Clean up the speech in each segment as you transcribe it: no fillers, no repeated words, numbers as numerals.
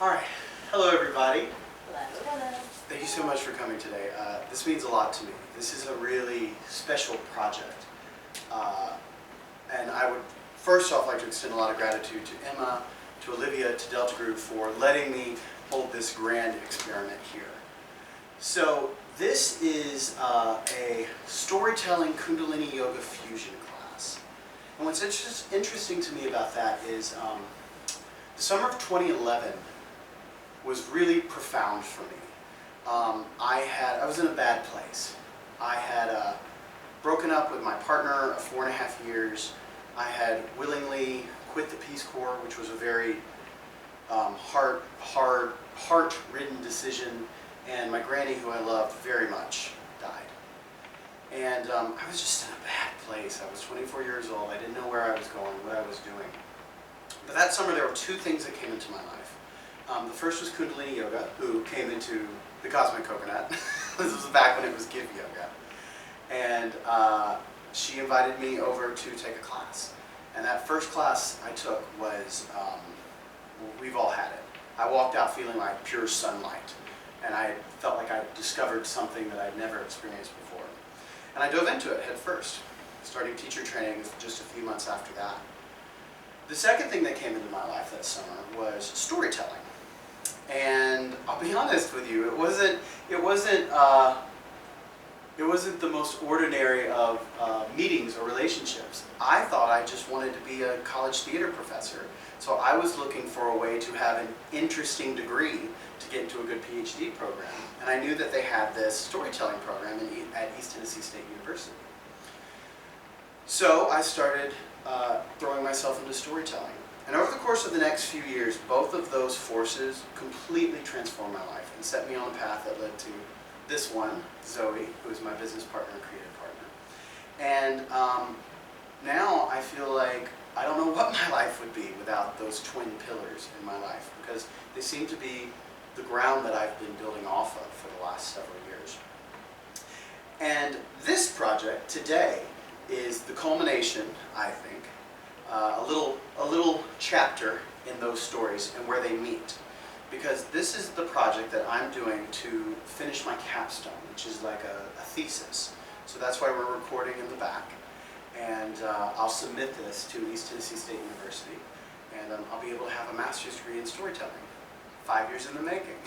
All right. Hello, everybody. Hello. Thank you so much for coming today. This means a lot to me. This is a really special project. And I would first off like to extend a lot of gratitude to Emma, to Olivia, to Delta Group for letting me hold this grand experiment here. So this is a storytelling Kundalini Yoga fusion class. And what's interesting to me about that is the summer of 2011 was really profound for me. I was in a bad place. I had broken up with my partner of 4.5 years. I had willingly quit the Peace Corps, which was a very heart-ridden decision, and my granny, who I loved very much, died. And I was just in a bad place. I was 24 years old. I didn't know where I was going, what I was doing. But that summer there were two things that came into my life. The first was Kundalini Yoga, who came into the Cosmic Coconut. This was back when it was Give Yoga. And she invited me over to take a class. And that first class I took was, we've all had it. I walked out feeling like pure sunlight. And I felt like I discovered something that I'd never experienced before. And I dove into it head first, starting teacher training just a few months after that. The second thing that came into my life that summer was storytelling. And I'll be honest with you, it wasn't the most ordinary of meetings or relationships. I thought I just wanted to be a college theater professor, so I was looking for a way to have an interesting degree to get into a good PhD program. And I knew that they had this storytelling program at East Tennessee State University. So I started throwing myself into storytelling. And over the course of the next few years, both of those forces completely transformed my life and set me on a path that led to this one, Zoe, who is my business partner and creative partner. And now I feel like I don't know what my life would be without those twin pillars in my life, because they seem to be the ground that I've been building off of for the last several years. And this project today is the culmination, I think, a little chapter in those stories and where they meet. Because this is the project that I'm doing to finish my capstone, which is like a thesis. So that's why we're recording in the back. And I'll submit this to East Tennessee State University, and I'll be able to have a master's degree in storytelling. 5 years in the making.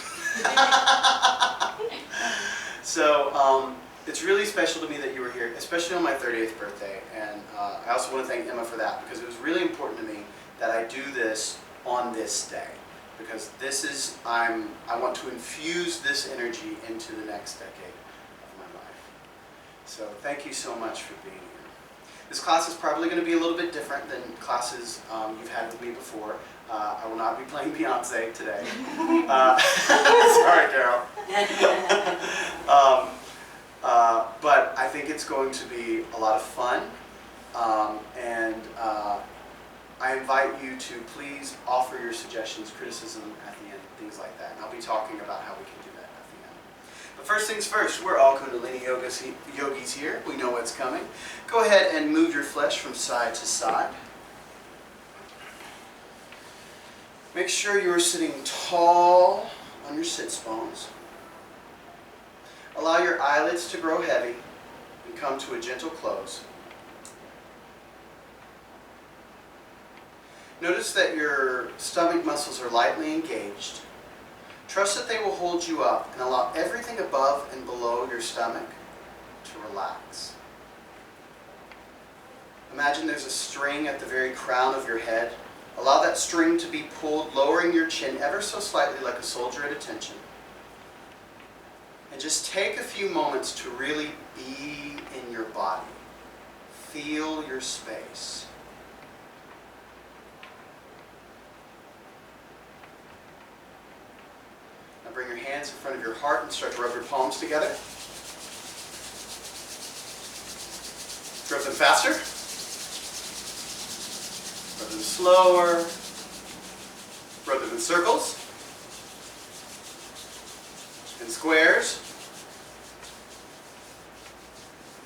So it's really special to me that you were here, especially on my 30th birthday. And I also want to thank Emma for that, because it was really important to me that I do this on this day. Because this is, I want to infuse this energy into the next decade of my life. So thank you so much for being here. This class is probably going to be a little bit different than classes you've had with me before. I will not be playing Beyonce today. Sorry, Carol. But I think it's going to be a lot of fun. I invite you to please offer your suggestions, criticism at the end, things like that. And I'll be talking about how we can do that at the end. But first things first, we're all Kundalini yogis here. We know what's coming. Go ahead and move your flesh from side to side. Make sure you're sitting tall on your sits bones. Allow your eyelids to grow heavy and come to a gentle close. Notice that your stomach muscles are lightly engaged. Trust that they will hold you up and allow everything above and below your stomach to relax. Imagine there's a string at the very crown of your head. Allow that string to be pulled, lowering your chin ever so slightly like a soldier at attention. And just take a few moments to really be in your body. Feel your space. Now bring your hands in front of your heart and start to rub your palms together. Rub them faster. Rub them slower. Rub them in circles. In squares.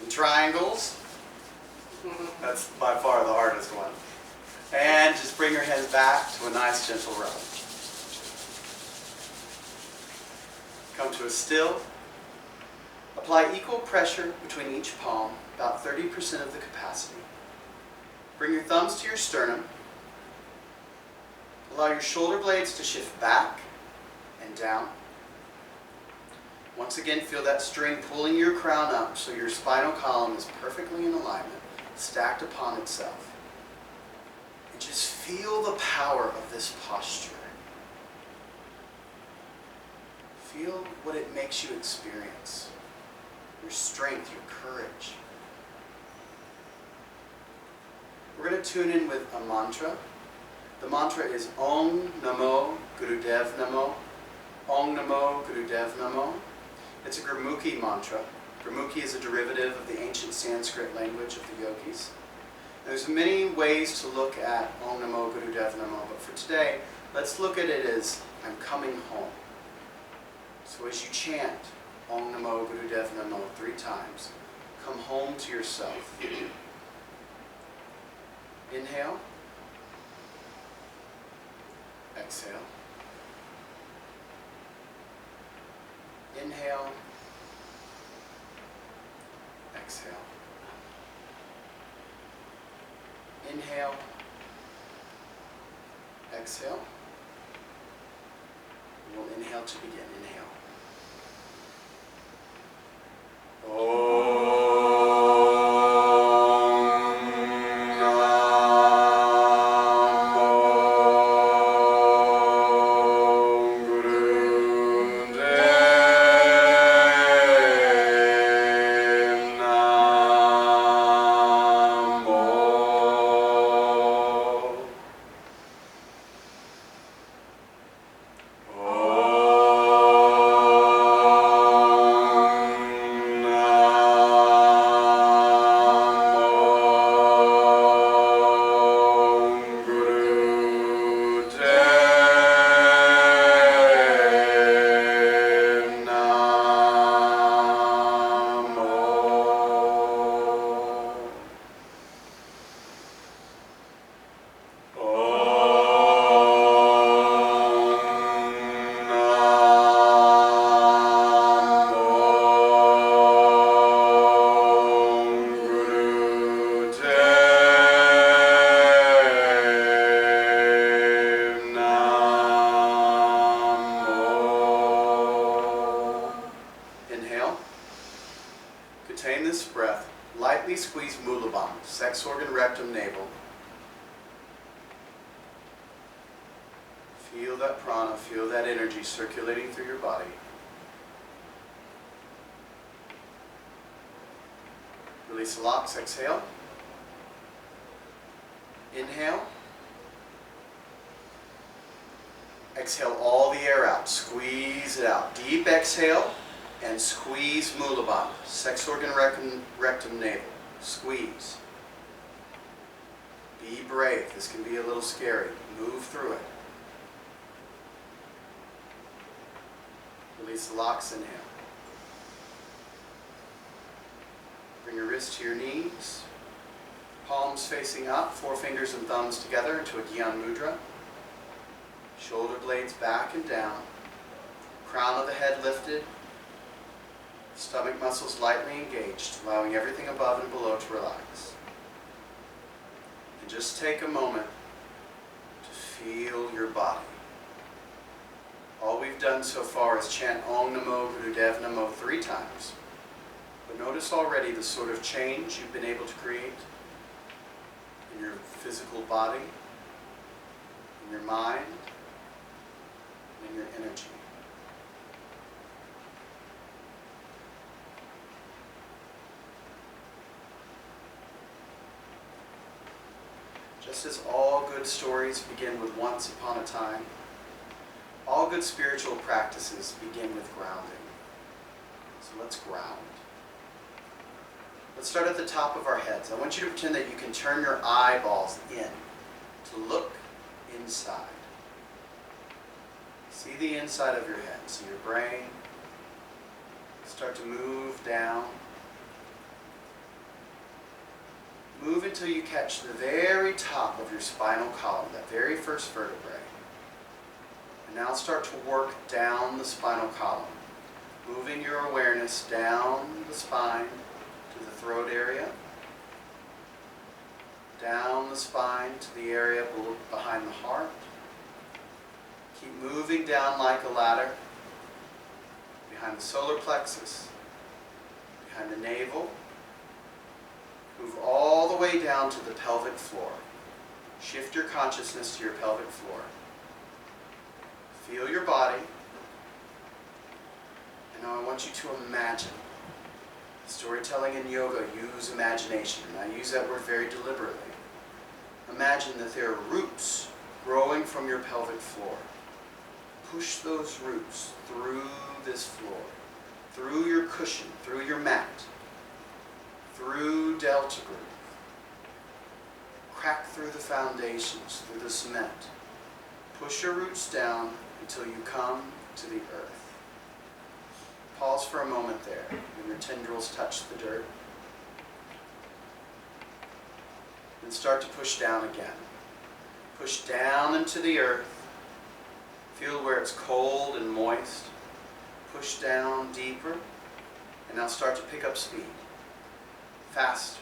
In triangles. That's by far the hardest one. And just bring your hands back to a nice gentle rub. Come to a still. Apply equal pressure between each palm, about 30% of the capacity. Bring your thumbs to your sternum. Allow your shoulder blades to shift back and down. Once again, feel that string pulling your crown up so your spinal column is perfectly in alignment, stacked upon itself. And just feel the power of this posture. Feel what it makes you experience. Your strength, your courage. We're going to tune in with a mantra. The mantra is Om Namo Gurudev Namo. Om Namo Gurudev Namo. It's a Gurmukhi mantra. Gurmukhi is a derivative of the ancient Sanskrit language of the yogis. And there's many ways to look at Om Namo Gurudev Namo, but for today, let's look at it as I'm coming home. So as you chant Om Namo Gurudev Namo 3 times, come home to yourself. Inhale. Exhale. Inhale. Exhale. Inhale. Exhale. We'll inhale to begin. Inhale. Contain this breath. Lightly squeeze Mulabandha, sex organ, rectum, navel. Feel that prana, feel that energy circulating through your body. Release the locks, exhale. Inhale. Exhale all the air out, squeeze it out. Deep exhale and squeeze Mulabandha, sex organ, rectum, navel. Squeeze. Be brave, this can be a little scary. Move through it. Release the locks, inhale. Bring your wrist to your knees. Palms facing up, forefingers and thumbs together into a Gyan Mudra. Shoulder blades back and down. Crown of the head lifted. Stomach muscles lightly engaged, allowing everything above and below to relax. And just take a moment to feel your body. All we've done so far is chant Om Namo Gurudev Namo 3 times. But notice already the sort of change you've been able to create in your physical body, in your mind, and in your energy. Just as all good stories begin with once upon a time, all good spiritual practices begin with grounding. So let's ground. Let's start at the top of our heads. I want you to pretend that you can turn your eyeballs in to look inside. See the inside of your head. See your brain. Start to move down. Move until you catch the very top of your spinal column, that very first vertebrae. And now start to work down the spinal column. Moving your awareness down the spine to the throat area, down the spine to the area behind the heart. Keep moving down like a ladder, behind the solar plexus, behind the navel. Move all the way down to the pelvic floor. Shift your consciousness to your pelvic floor. Feel your body. And now I want you to imagine. Storytelling and yoga use imagination, and I use that word very deliberately. Imagine that there are roots growing from your pelvic floor. Push those roots through this floor, through your cushion, through your mat, through delta groove. Crack through the foundations, through the cement. Push your roots down until you come to the earth. Pause for a moment there when your tendrils touch the dirt. Then start to push down again. Push down into the earth. Feel where it's cold and moist. Push down deeper. And now start to pick up speed. Faster,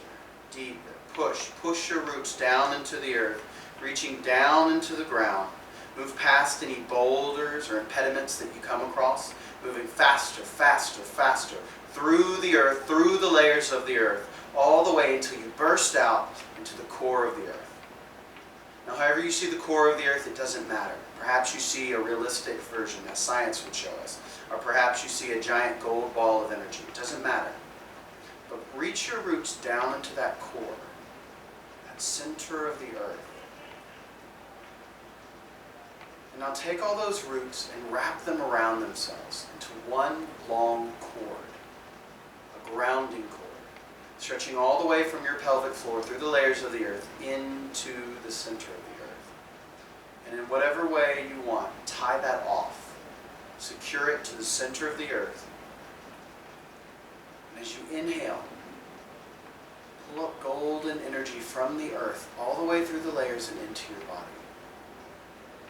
deeper. Push your roots down into the earth, reaching down into the ground. Move past any boulders or impediments that you come across. Moving faster, faster, faster. Through the earth, through the layers of the earth, all the way until you burst out into the core of the earth. Now, however you see the core of the earth, it doesn't matter. Perhaps you see a realistic version, as science would show us. Or perhaps you see a giant gold ball of energy. It doesn't matter. But reach your roots down into that core, that center of the earth. And now take all those roots and wrap them around themselves into one long cord, a grounding cord, stretching all the way from your pelvic floor through the layers of the earth into the center of the earth. And in whatever way you want, tie that off. Secure it to the center of the earth. And as you inhale, pull up golden energy from the earth all the way through the layers and into your body.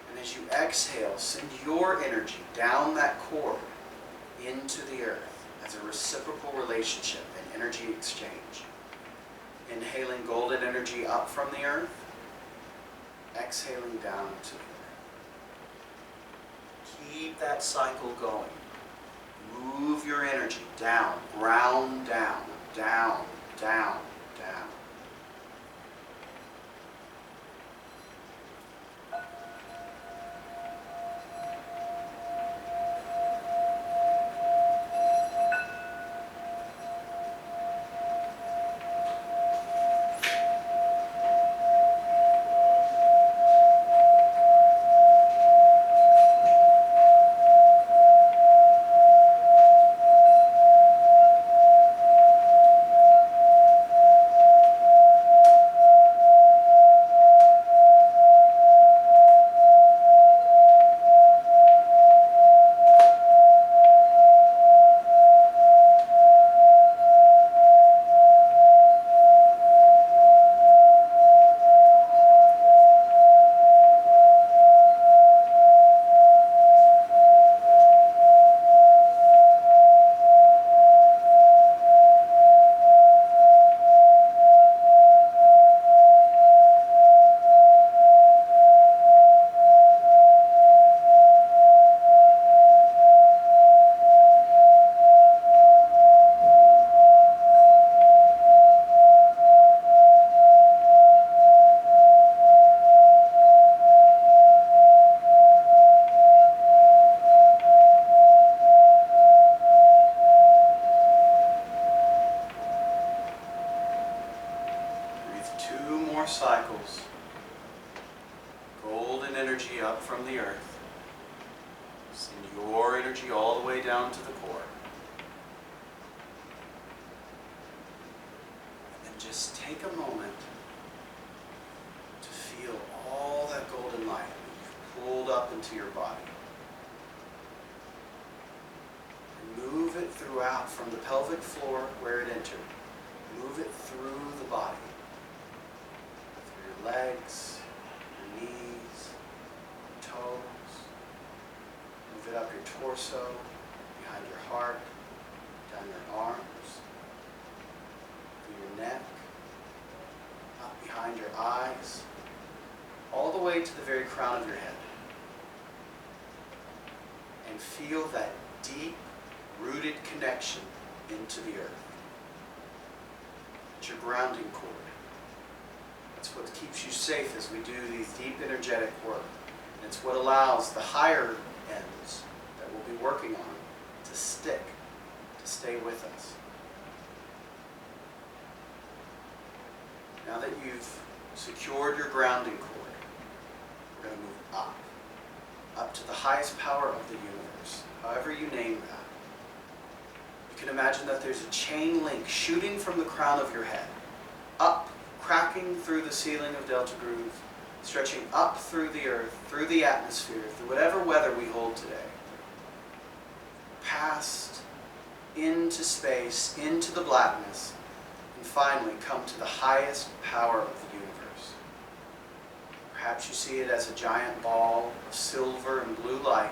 And as you exhale, send your energy down that cord into the earth as a reciprocal relationship and energy exchange. Inhaling golden energy up from the earth, exhaling down to the earth. Keep that cycle going. Move your energy down, ground down, down, down, down. Cycles. Golden energy up from the earth. Send your energy all the way down to the core. And then just take a moment to feel all that golden light that you've pulled up into your body. And move it throughout from the pelvic floor where it entered. Move it through the body. Legs, your knees, your toes. Move it up your torso, behind behind your heart, down your arms, through your neck, up behind your eyes, all the way to the very crown of your head. And feel that deep, rooted connection into the earth. It's your grounding cord. It's what keeps you safe as we do these deep energetic work. And it's what allows the higher ends that we'll be working on to stick, to stay with us. Now that you've secured your grounding cord, we're going to move up to the highest power of the universe, however you name that. You can imagine that there's a chain link shooting from the crown of your head, up, cracking through the ceiling of Delta Groove, stretching up through the earth, through the atmosphere, through whatever weather we hold today, past, into space, into the blackness, and finally come to the highest power of the universe. Perhaps you see it as a giant ball of silver and blue light.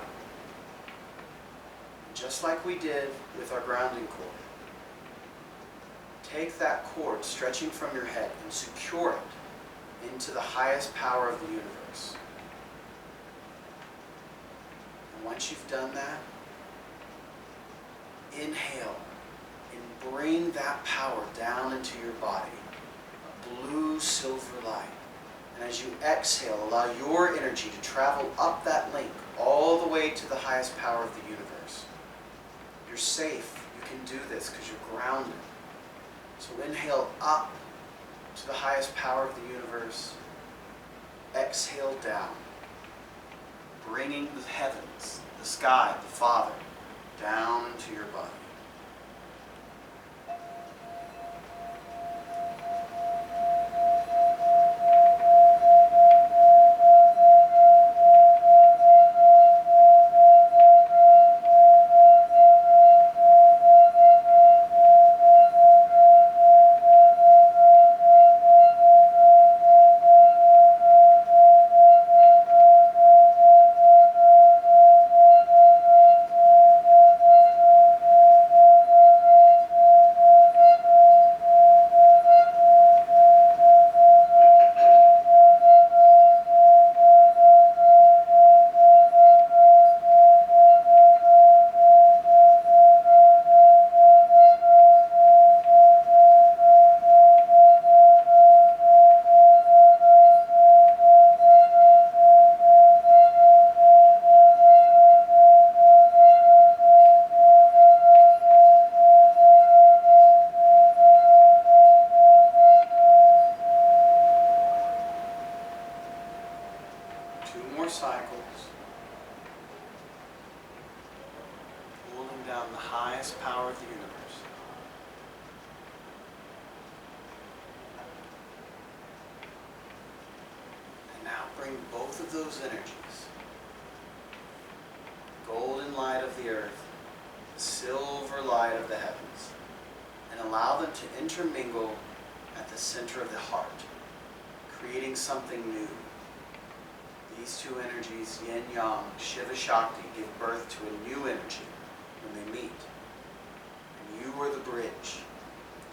Just like we did with our grounding cord, take that cord stretching from your head and secure it into the highest power of the universe. And once you've done that, inhale and bring that power down into your body, a blue silver light. And as you exhale, allow your energy to travel up that link all the way to the highest power of the universe. You're safe. You can do this because you're grounded. So inhale up to the highest power of the universe. Exhale down, bringing the heavens, the sky, the Father, down into your body. Cycles, pulling down the highest power of the universe. And now bring both of those energies, golden light of the earth, the silver light of the heavens, and allow them to intermingle at the center of the heart, creating something new. These two energies, yin yang, Shiva Shakti, give birth to a new energy when they meet. And you are the bridge.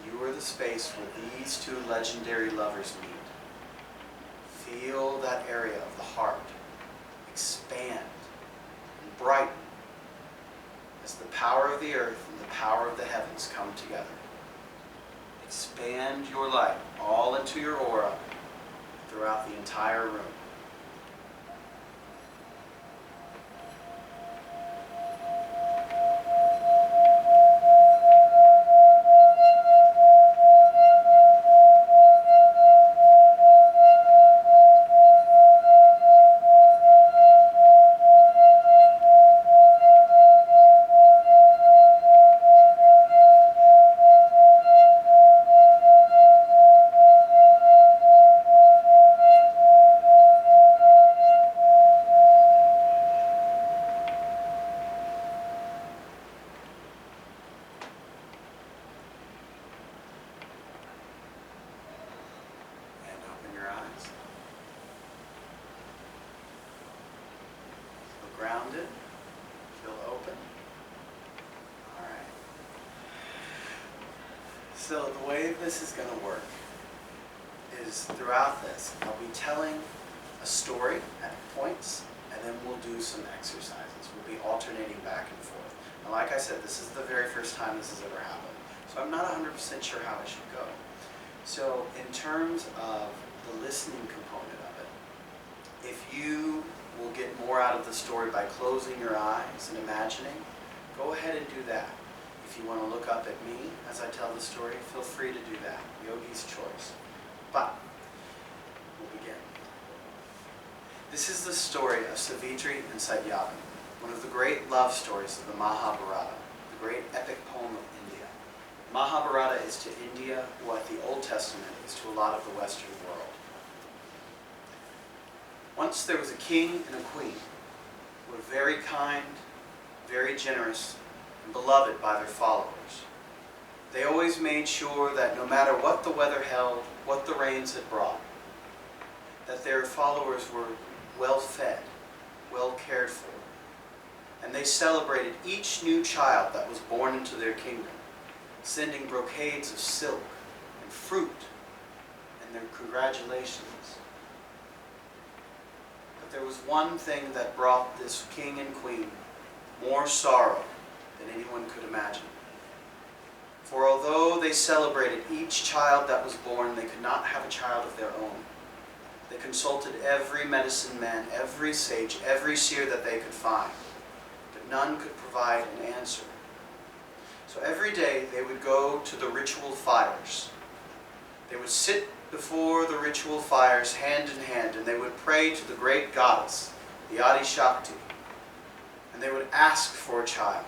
You are the space where these two legendary lovers meet. Feel that area of the heart expand and brighten as the power of the earth and the power of the heavens come together. Expand your light all into your aura throughout the entire room. So the way this is going to work is throughout this, I'll be telling a story at points, and then we'll do some exercises. We'll be alternating back and forth. And like I said, this is the very first time this has ever happened. So I'm not 100% sure how it should go. So in terms of the listening component of it, if you will get more out of the story by closing your eyes and imagining, go ahead and do that. If you want to look up at me as I tell the story, feel free to do that. Yogi's choice. But we'll begin. This is the story of Savitri and Satyavan, one of the great love stories of the Mahabharata, the great epic poem of India. Mahabharata is to India what the Old Testament is to a lot of the Western world. Once there was a king and a queen who were very kind, very generous, and beloved by their followers. They always made sure that no matter what the weather held, what the rains had brought, that their followers were well fed, well cared for. And they celebrated each new child that was born into their kingdom, sending brocades of silk and fruit and their congratulations. But there was one thing that brought this king and queen more sorrow than anyone could imagine. For although they celebrated each child that was born, they could not have a child of their own. They consulted every medicine man, every sage, every seer that they could find, but none could provide an answer. So every day they would go to the ritual fires. They would sit before the ritual fires hand in hand, and they would pray to the great goddess, the Adi Shakti, and they would ask for a child.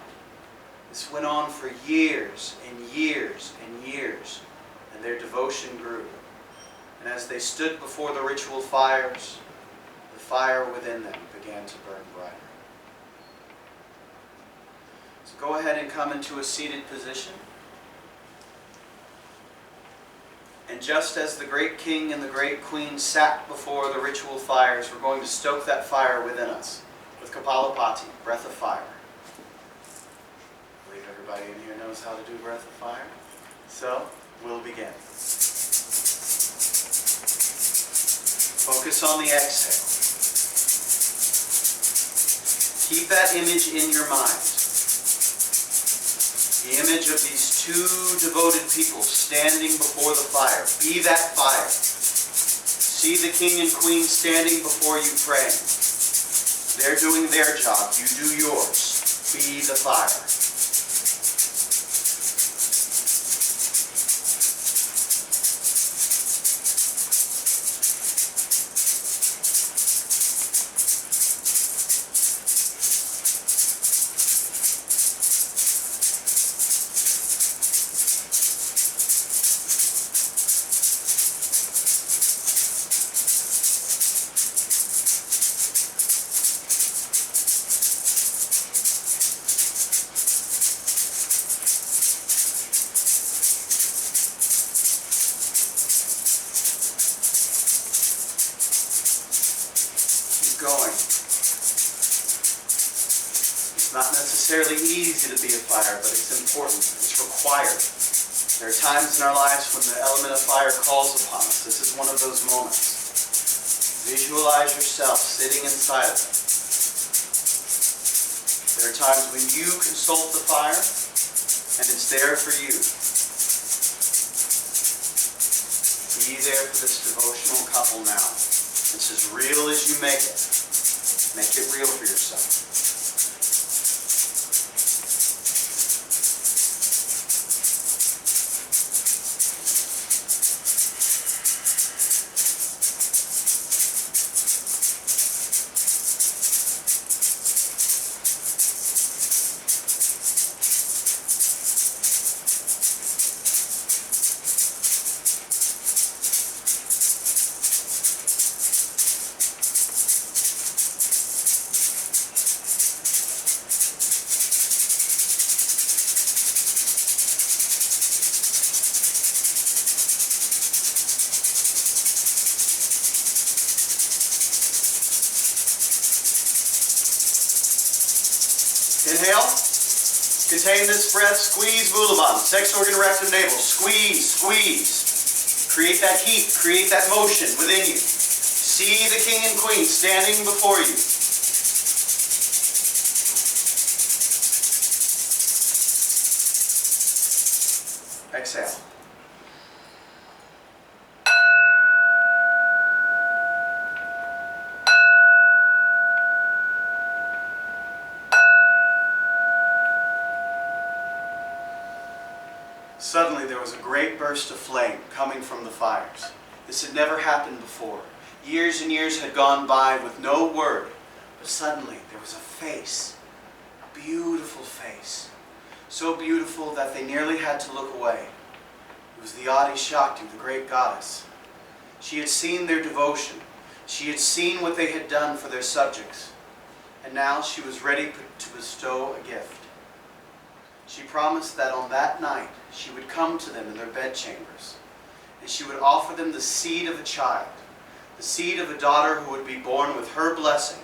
This went on for years and years and years, and their devotion grew. And as they stood before the ritual fires, the fire within them began to burn brighter. So go ahead and come into a seated position. And just as the great king and the great queen sat before the ritual fires, we're going to stoke that fire within us with Kapalapati, breath of fire. I believe everybody in here knows how to do breath of fire. So, we'll begin. Focus on the exhale. Keep that image in your mind. The image of these two devoted people standing before the fire. Be that fire. See the king and queen standing before you praying. They're doing their job. You do yours. Be the fire. Going. It's not necessarily easy to be a fire, but it's important. It's required. There are times in our lives when the element of fire calls upon us. This is one of those moments. Visualize yourself sitting inside of it. There are times when you consult the fire, and it's there for you. Be there for this devotional couple now. It's as real as you make it. Make it real for yourself. Inhale. Contain this breath. Squeeze Bulaban. Sex organ, rectum, navel. Squeeze, squeeze. Create that heat. Create that motion within you. See the king and queen standing before you. Exhale. Suddenly there was a great burst of flame coming from the fires. This had never happened before. Years and years had gone by with no word, but suddenly there was a face, a beautiful face, so beautiful that they nearly had to look away. It was the Adi Shakti, the great goddess. She had seen their devotion. She had seen what they had done for their subjects, and now she was ready to bestow a gift. She promised that on that night she would come to them in their bedchambers, and she would offer them the seed of a child, the seed of a daughter who would be born with her blessing.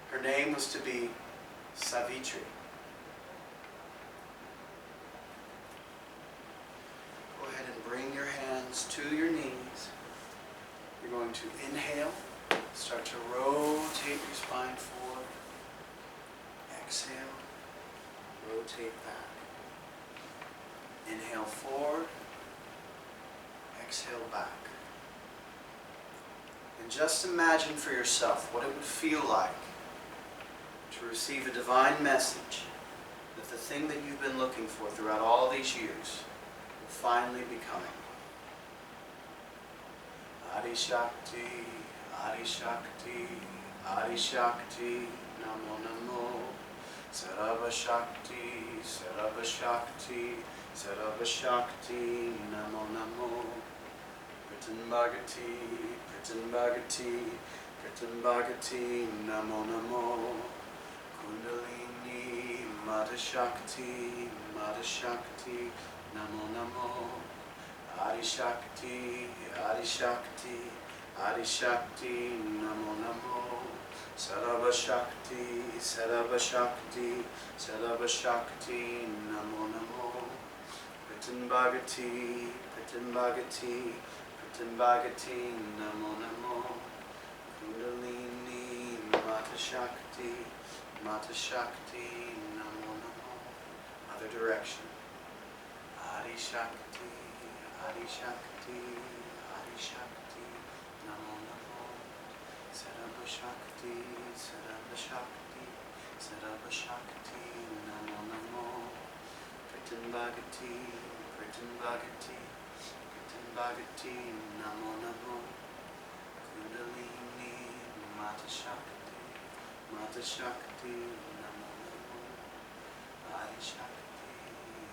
Her name was to be Savitri. Go ahead and bring your hands to your knees. You're going to inhale, start to rotate your spine forward. Exhale. Rotate back. Inhale forward. Exhale back. And just imagine for yourself what it would feel like to receive a divine message that the thing that you've been looking for throughout all these years will finally be coming. Adi Shakti, Adi Shakti, Adi Shakti, Namo Namo. Sarva Shakti, Sarva Shakti, Sarva Shakti, Namo Namo. Pritan Bhagati, Pritan Bhagati, Pritan Bhagati, Namo Namo. Kundalini, Mata Shakti, Mata Shakti, Namo Namo. Adi Shakti, Adi Shakti, Adi Shakti, Namo Namo. Sarva Shakti, Sarva Shakti, Sarva Shakti, Namo Namo. Pritan Bhagati, Pritan Bhagati, Pritan Bhagati, Namo Namo. Kundalini, Mata Shakti, Mata Shakti, Namo Namo. Other direction. Adi Shakti, Adi Shakti, Adi Shakti, Namo Namo. Sarva Shakti, Sarva Shakti, Sarva Shakti, Namo Namo. Pritan Bhagati, Pritan Bhagati, Pritan Bhagati, Namo Namo. Kundalini, Mata Shakti, Mata Shakti, Namo Namo. Adi Shakti,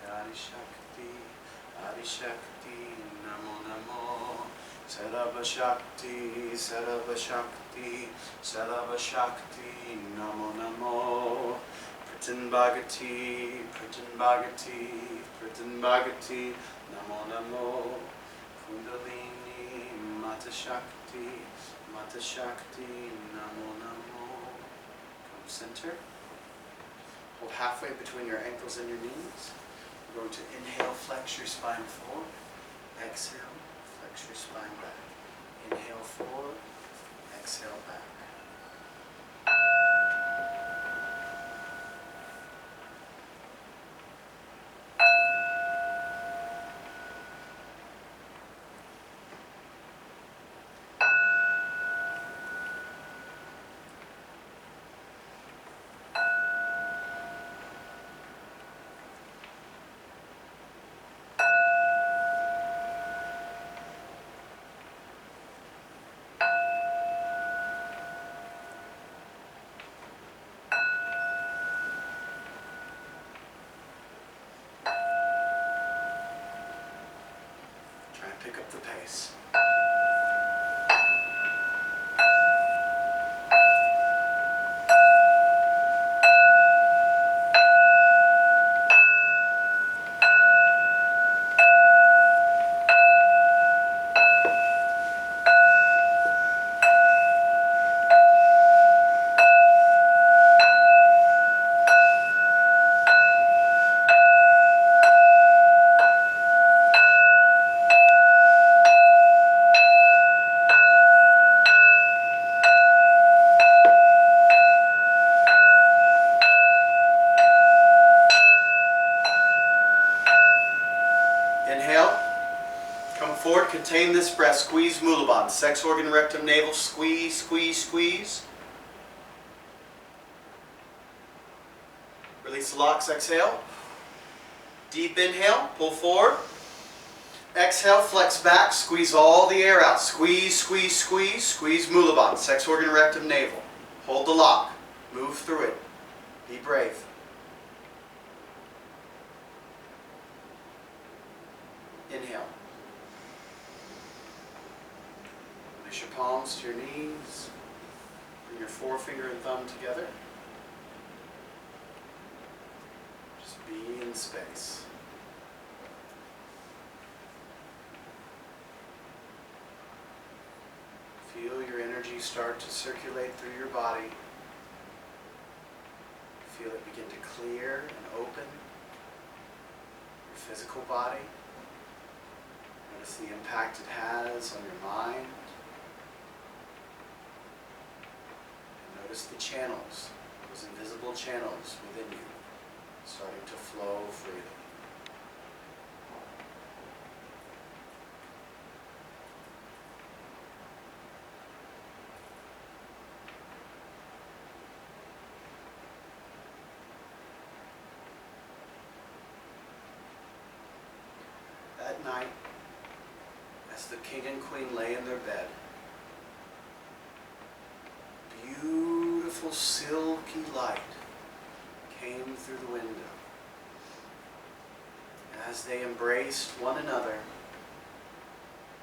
Adi Shakti, Adi Shakti, Namo Namo. Sarva Shakti, Sarva Shakti, Sarva Shakti, Namo Namo. Pritan Bhagati, Pritan Bhagati, Pritan Bhagati, Namo Namo. Kundalini, Mata Shakti, Mata Shakti, Namo Namo. Come center. Hold halfway between your ankles and your knees. You're going to inhale, flex your spine forward. Exhale. Flex your spine back. Inhale forward, exhale back. Pick up the pace. contain this breath. Squeeze Mulabandha. Sex organ, rectum, navel. Squeeze, squeeze, squeeze. Release the locks. Exhale. Deep inhale. Pull forward. Exhale. Flex back. Squeeze all the air out. Squeeze, squeeze, squeeze. Squeeze Mulabandha. Sex organ, rectum, navel. Hold the lock. Move through it. Be brave. Inhale. Place your palms to your knees. Bring your forefinger and thumb together. Just be in space. Feel your energy start to circulate through your body. Feel it begin to clear and open your physical body. Notice the impact it has on your mind. And notice the channels, those invisible channels within you, starting to flow freely. That night, as the king and queen lay in their bed, beautiful silky light came through the window. And as they embraced one another,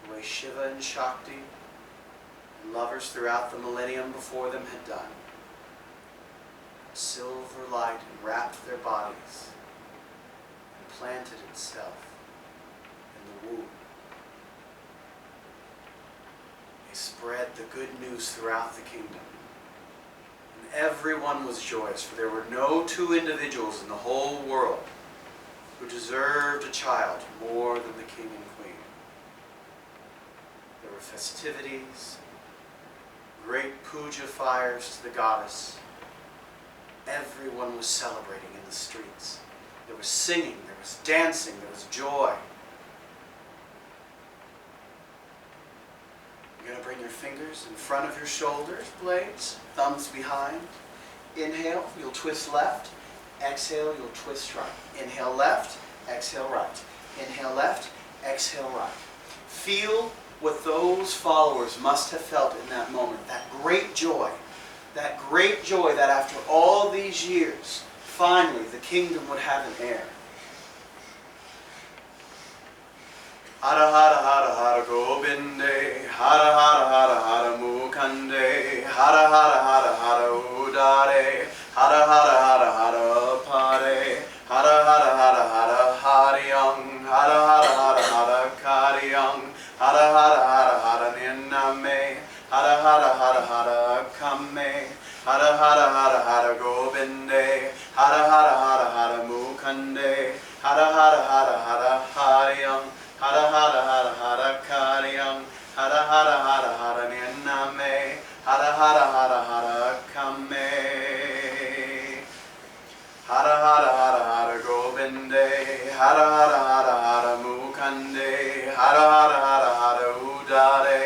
the way Shiva and Shakti and lovers throughout the millennium before them had done, silver light enwrapped their bodies and planted itself in the womb. They spread the good news throughout the kingdom. And everyone was joyous, for there were no two individuals in the whole world who deserved a child more than the king and queen. There were festivities, great puja fires to the goddess. Everyone was celebrating in the streets. There was singing, there was dancing, there was joy. You're going to bring your fingers in front of your shoulders blades, thumbs behind. Inhale, you'll twist left. Exhale, you'll twist right. Inhale left, exhale right. Inhale left, exhale right. Feel what those followers must have felt in that moment. That great joy that after all these years, finally the kingdom would have an heir. Hara hara hara hara Govinde, hara hara hara hara Mukande, hara hara hara hara Udare, hara hara hara hara Pare, hara hara hara hara Hariyang, hara hara hara hara Kariyang, hara hara hara hara Ninname, hara hara hara hara Kame, hara hara hara hara Govinde, hara hara hara hara Mukande, hara hara hara hara Hariyang, hara hara hara hara Kariyam, hara hara hara hara Ninname, hara hara hara hara Kame, hara hara hara hara Govinde, hara hara hara hara Mukande, hara hara hara hara Udare,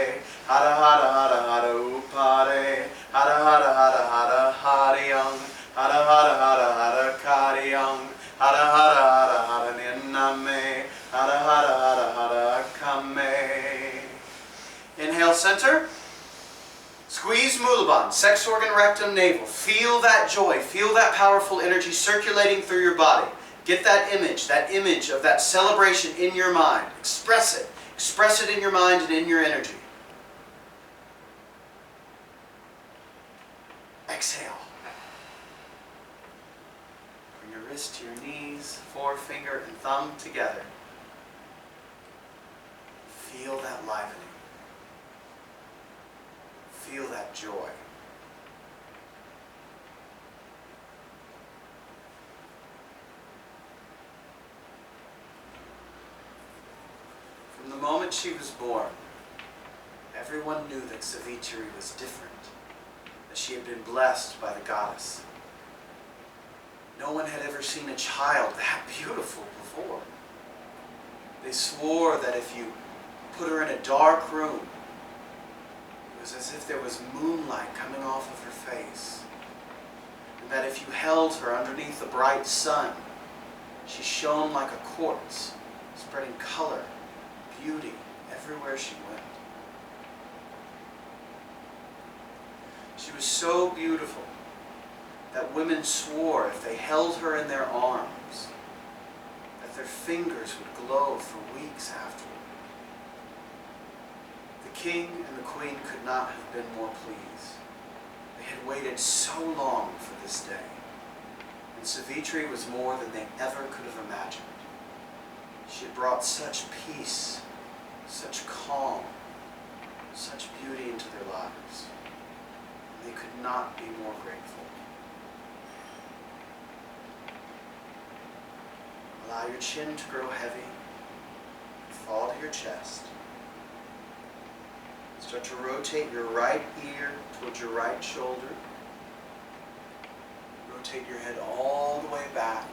hara hara hara hara Upare, hara hara hara hara Hariyam, hara hara hara hara Kariyam, hara hara hara hara Ninname, hara hara hara hara Kame. Inhale, center. Squeeze Mulabandha, sex organ, rectum, navel. Feel that joy, feel that powerful energy circulating through your body. Get that image of that celebration in your mind. Express it. Express it in your mind and in your energy. Exhale. Bring your wrist to your knees, forefinger and thumb together. Feel that livening. Feel that joy. From the moment she was born, everyone knew that Savitri was different, that she had been blessed by the goddess. No one had ever seen a child that beautiful before. They swore that if you put her in a dark room. It was as if there was moonlight coming off of her face, and that if you held her underneath the bright sun, she shone like a quartz, spreading color, beauty everywhere she went. She was so beautiful that women swore if they held her in their arms, that their fingers would glow for weeks afterward. The king and the queen could not have been more pleased. They had waited so long for this day, and Savitri was more than they ever could have imagined. She had brought such peace, such calm, such beauty into their lives. They could not be more grateful. Allow your chin to grow heavy, fall to your chest. Start to rotate your right ear towards your right shoulder. Rotate your head all the way back.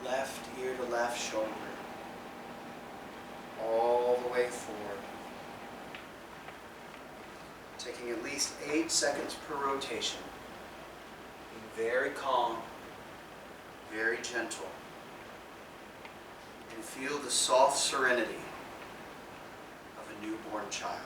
Left ear to left shoulder. All the way forward. Taking at least 8 seconds per rotation. Being very calm, very gentle. And feel the soft serenity of a newborn child.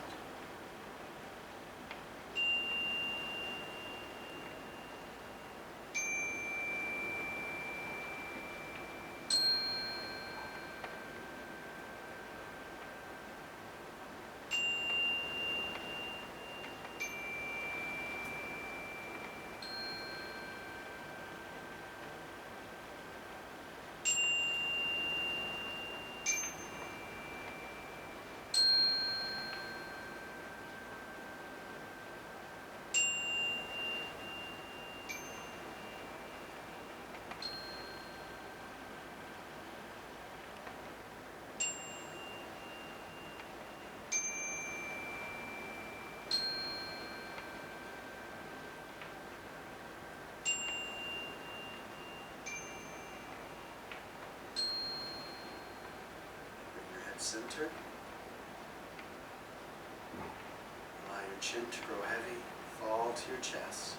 Center. Allow your chin to grow heavy, fall to your chest,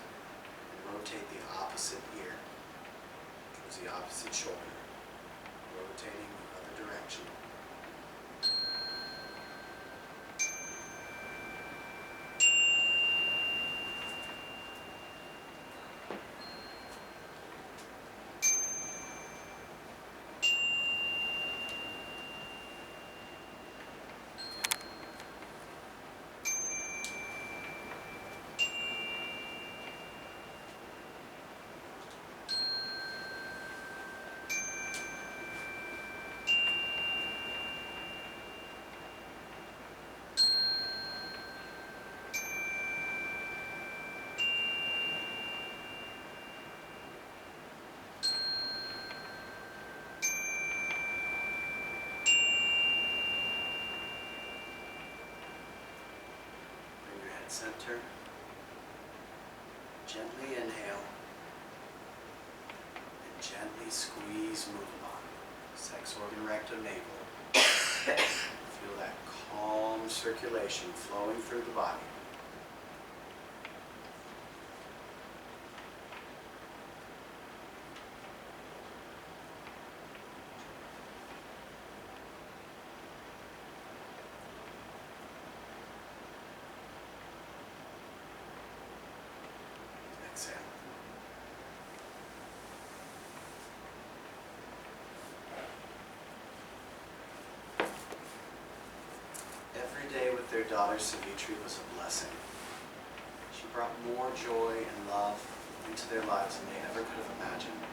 and rotate the opposite ear towards the opposite shoulder, rotating the other direction. Center. Gently inhale and gently squeeze Mudana, sex organ rectum navel. Feel that calm circulation flowing through the body. Exhale. Every day with their daughter Savitri was a blessing. She brought more joy and love into their lives than they ever could have imagined.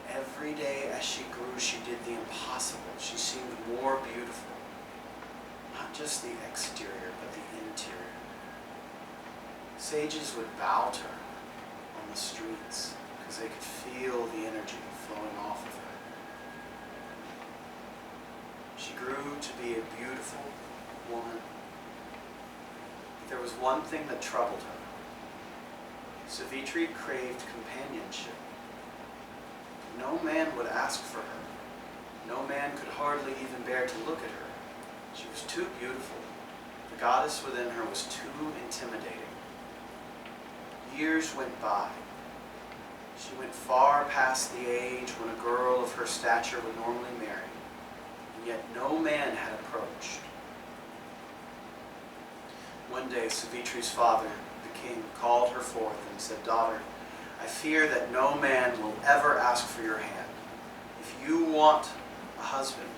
And every day as she grew, she did the impossible. She seemed more beautiful. Not just the exterior, but the interior. Sages would bow to her on the streets because they could feel the energy flowing off of her. She grew to be a beautiful woman. But there was one thing that troubled her. Savitri craved companionship. No man would ask for her. No man could hardly even bear to look at her. She was too beautiful. The goddess within her was too intimidating. Years went by. She went far past the age when a girl of her stature would normally marry, and yet no man had approached. One day, Savitri's father, the king, called her forth and said, "Daughter, I fear that no man will ever ask for your hand. If you want a husband,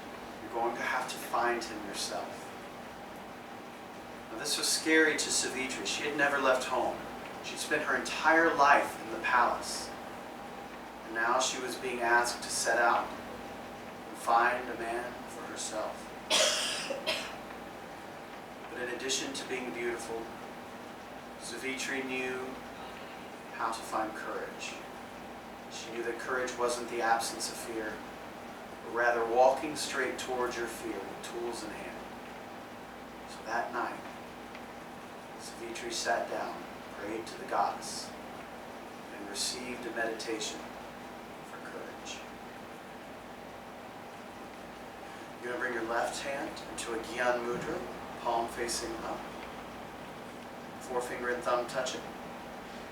you're going to have to find him yourself." Now, this was scary to Savitri. She had never left home. She'd spent her entire life in the palace. And now she was being asked to set out and find a man for herself. But in addition to being beautiful, Savitri knew how to find courage. She knew that courage wasn't the absence of fear, but rather walking straight towards your fear with tools in hand. So that night, Savitri sat down, prayed to the goddess, and received a meditation for courage. You're going to bring your left hand into a Gyan Mudra, palm facing up. Forefinger and thumb touching.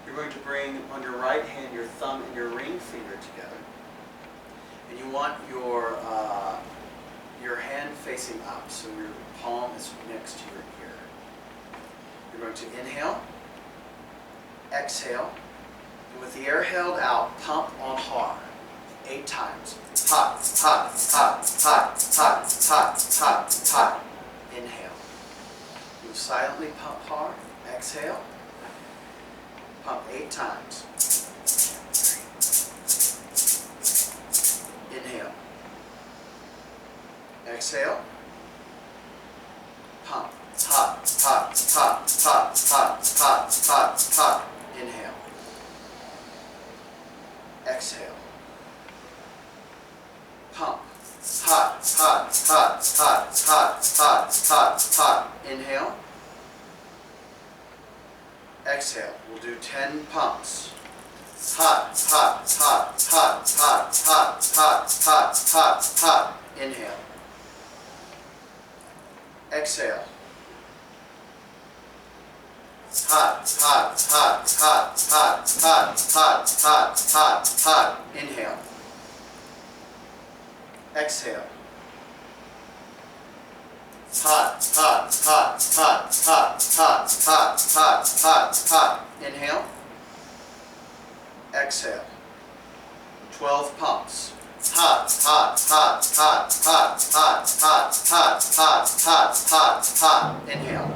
You're going to bring on your right hand your thumb and your ring finger together. And you want your hand facing up, so your palm is next to your ear. You're going to inhale, exhale, and with the air held out, pump on hard 8 times. Hot, hot, hot, hot, hot, hot, hot, hot. Inhale. You silently pump hard. Exhale. Pump 8 times. Inhale. Exhale. Pump. Hot, hot, hot, hot, hot, hot, hot, hot. Inhale. Exhale. Pump. Hot, hot, hot, hot, hot, hot, hot, hot. Inhale. Exhale. We'll do 10 pumps. Hot, hot, hot, hot, hot, hot, hot, hot, hot, hot. Inhale. Exhale. Hot, hot, hot, hot, hot, hot, hot, hot, hot, hot. Inhale. Exhale. Hot, hot, hot, hot, hot, hot, hot, hot, hot, hot. Inhale. Exhale. 12 pumps. Hot, hot, hot, hot, hot, hot, hot, hot, hot, hot, hot, hot. Inhale.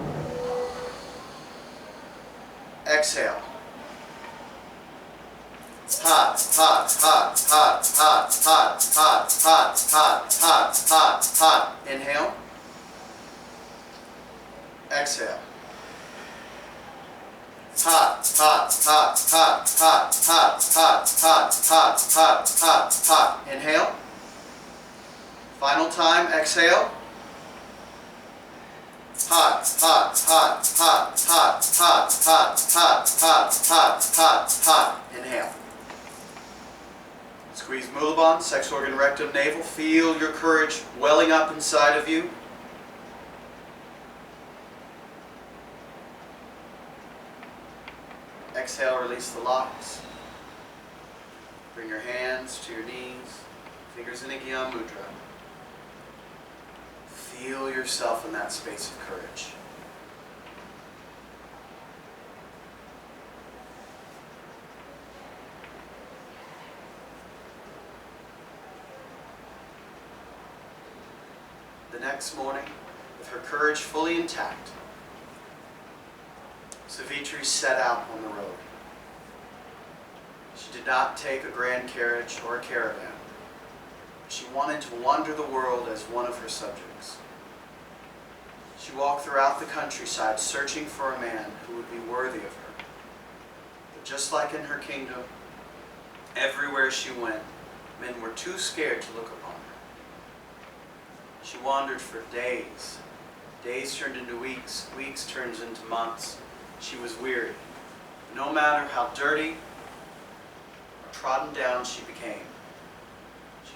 Exhale. Hot, hot, hot, hot, hot, hot, hot, hot, hot, hot, hot, hot. Inhale. Exhale. Hot, hot, hot, hot, hot, hot, hot, hot, hot, hot, hot, hot. Inhale. Final time, exhale. Hot, hot, hot, hot, hot, hot, hot, hot, hot, hot, hot, hot. Inhale. Squeeze Mulaband, sex organ, rectum, navel. Feel your courage welling up inside of you. Exhale, release the locks. Bring your hands to your knees, fingers in a Gyan Mudra. Feel yourself in that space of courage. The next morning, with her courage fully intact, Savitri set out on the road. She did not take a grand carriage or a caravan. She wanted to wander the world as one of her subjects. She walked throughout the countryside searching for a man who would be worthy of her. But just like in her kingdom, everywhere she went, men were too scared to look upon her. She wandered for days. Days turned into weeks, weeks turned into months. She was weary. No matter how dirty or trodden down she became, she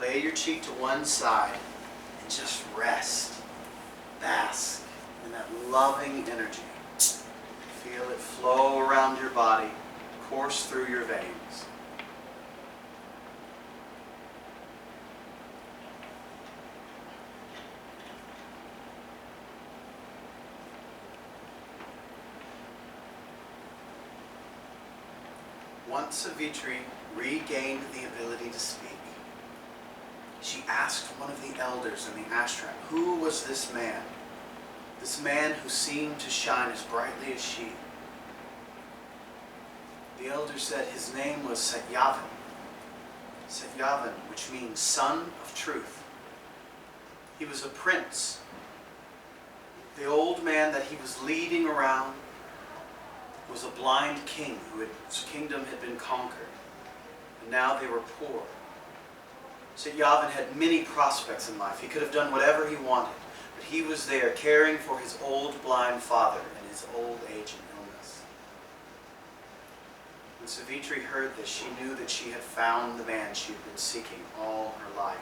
Lay your cheek to one side and just rest. Bask in that loving energy. Feel it flow around your body, course through your veins. Once Savitri regained the ability to speak, she asked one of the elders in the ashram, who was this man? This man who seemed to shine as brightly as she. The elder said his name was Satyavan. Satyavan, which means son of truth. He was a prince. The old man that he was leading around was a blind king whose kingdom had been conquered, and now they were poor. Satyavan had many prospects in life. He could have done whatever he wanted, but he was there caring for his old blind father in his old age and illness. When Savitri heard this, she knew that she had found the man she had been seeking all her life.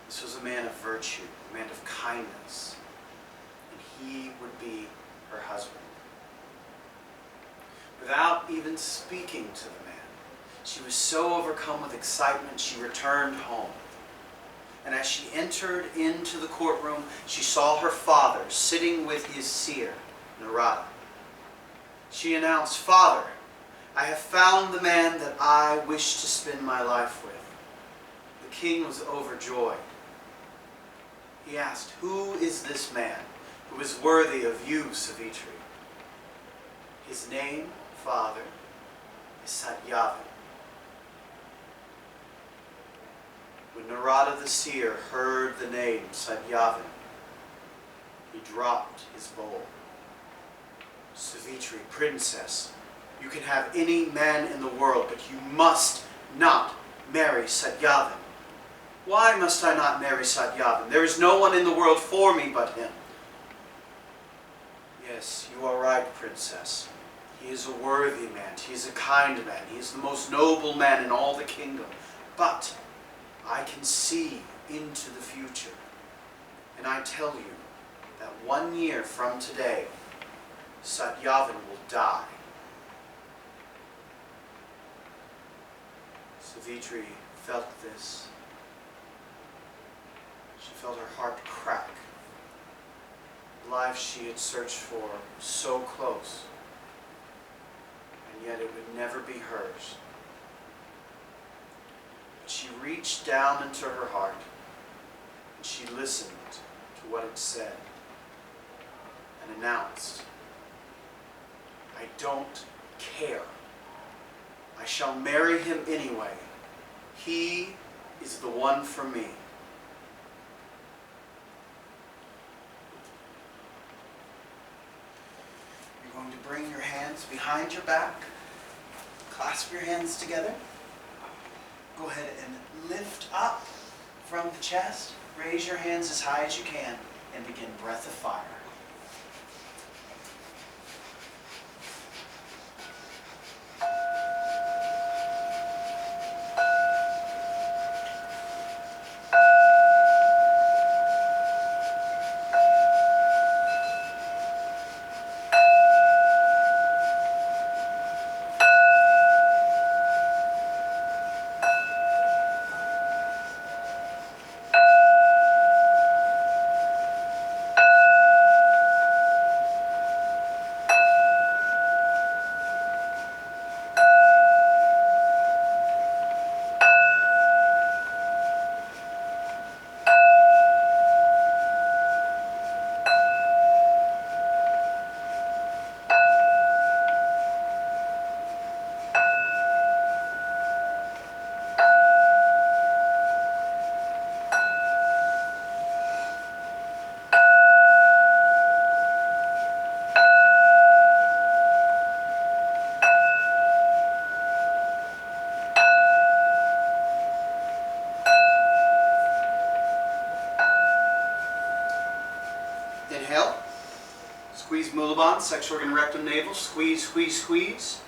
This was a man of virtue, a man of kindness, and he would be her husband. Without even speaking to the man, she was so overcome with excitement, she returned home. And as she entered into the courtroom, she saw her father sitting with his seer, Narada. She announced, "Father, I have found the man that I wish to spend my life with." The king was overjoyed. He asked, "Who is this man who is worthy of you, Savitri?" "His name, Father, is Satyavan." When Narada the seer heard the name Satyavan, he dropped his bowl. "Savitri, princess, you can have any man in the world, but you must not marry Satyavan." "Why must I not marry Satyavan? There is no one in the world for me but him." "Yes, you are right, princess. He is a worthy man. He is a kind man. He is the most noble man in all the kingdom. But I can see into the future. And I tell you that 1 year from today, Satyavan will die." Savitri felt this. She felt her heart crack. The life she had searched for so close, and yet it would never be hers. But she reached down into her heart, and she listened to what it said, and announced, "I don't care. I shall marry him anyway. He is the one for me." You're going to bring your hands behind your back, clasp your hands together. Go ahead and lift up from the chest. Raise your hands as high as you can and begin breath of fire. Inhale. Squeeze Mulaband, sex organ, rectum, navel. Squeeze, squeeze, squeeze.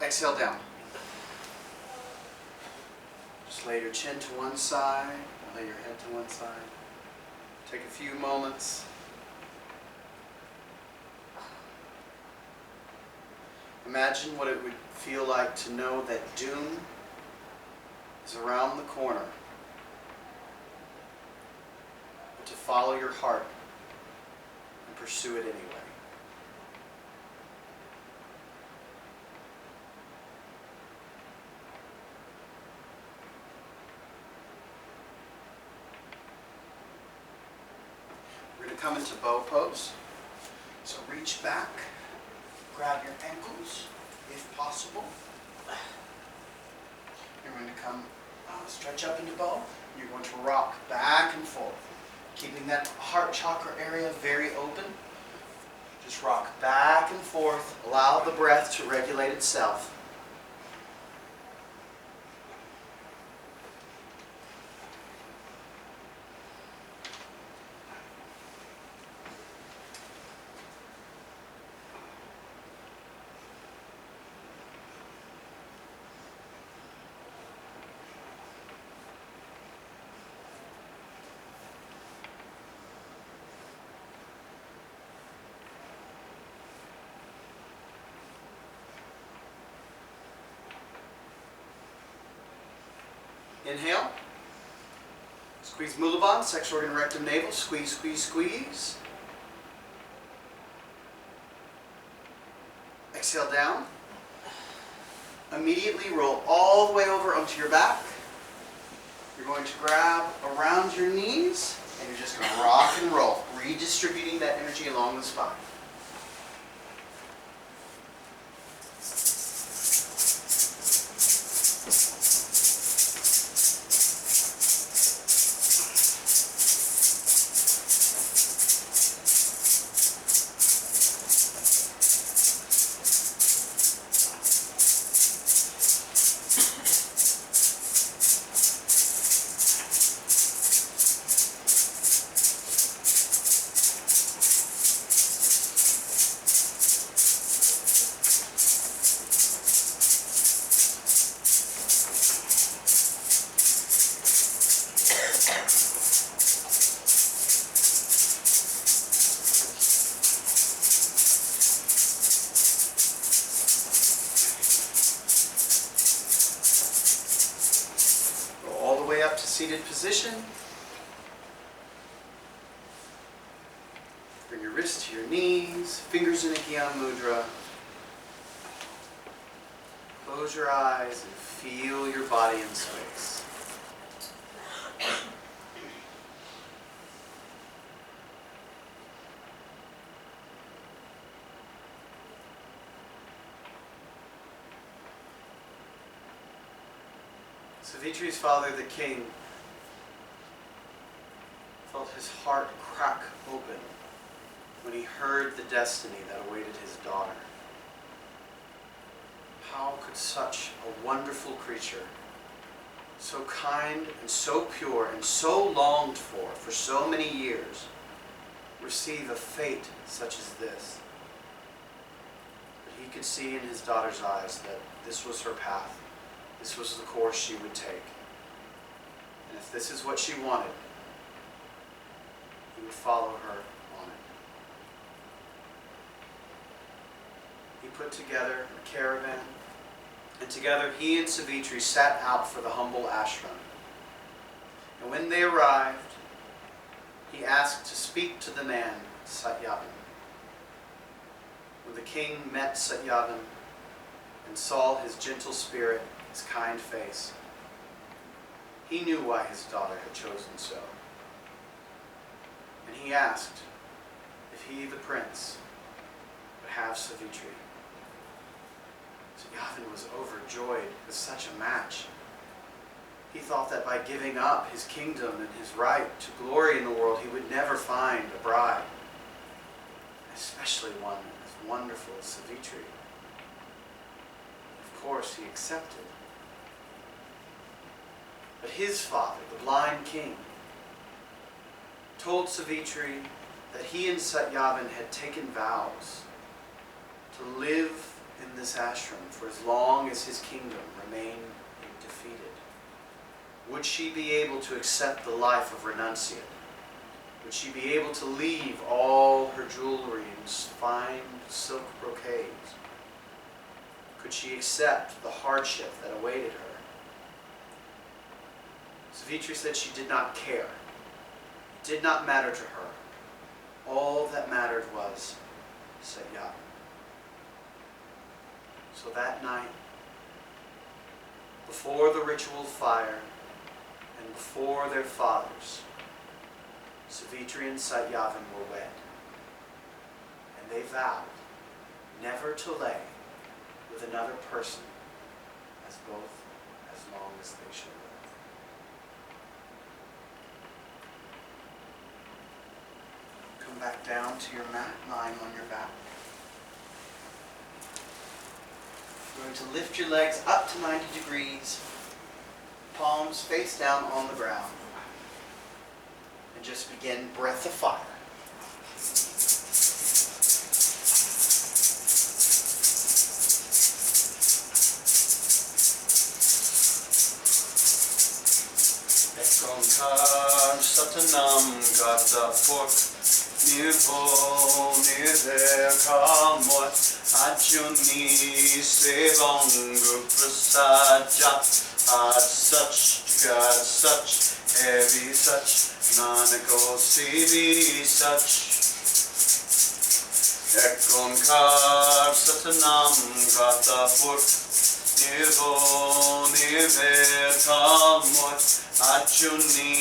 Exhale down. Just lay your chin to one side, lay your head to one side. Take a few moments. Imagine what it would feel like to know that doom is around the corner, but to follow your heart and pursue it anyway. We're going to come into bow pose. So reach back, grab your ankles if possible. You're going to come stretch up into bow. You're going to rock back and forth, keeping that heart chakra area very open. Just rock back and forth. Allow the breath to regulate itself. Inhale. Squeeze Mulabandha, sex organ, rectum, navel. Squeeze, squeeze, squeeze. Exhale down. Immediately roll all the way over onto your back. You're going to grab around your knees and you're just going to rock and roll, redistributing that energy along the spine. Up to seated position. Bring your wrists to your knees, fingers in a Gyan Mudra. Close your eyes and feel your body in space. Savitri's father, the king, felt his heart crack open when he heard the destiny that awaited his daughter. How could such a wonderful creature, so kind and so pure and so longed for so many years, receive a fate such as this? But he could see in his daughter's eyes that this was her path. This was the course she would take. And if this is what she wanted, he would follow her on it. He put together a caravan, and together he and Savitri set out for the humble ashram. And when they arrived, he asked to speak to the man, Satyavan. When the king met Satyavan and saw his gentle spirit, his kind face, he knew why his daughter had chosen so. And he asked if he, the prince, would have Savitri. Satyavan was overjoyed with such a match. He thought that by giving up his kingdom and his right to glory in the world, he would never find a bride, especially one as wonderful as Savitri. Of course, he accepted. But his father, the blind king, told Savitri that he and Satyavan had taken vows to live in this ashram for as long as his kingdom remained defeated. Would she be able to accept the life of renunciate? Would she be able to leave all her jewelry and fine silk brocades? Could she accept the hardship that awaited her? Savitri said she did not care. It did not matter to her. All that mattered was Satyavan. So that night, before the ritual fire and before their fathers, Savitri and Satyavan were wed. And they vowed never to lay with another person as long as they should live. Come back down to your mat, lying on your back. You're going to lift your legs up to 90 degrees, palms face down on the ground, and just begin breath of fire. Ekonkar satanam gata port nivo niver kalmot ajuni sevangu prasadjat ad such God such heavy such nanako sivi such Ekonkar satanam gata port nivo niver kalmot Ajuni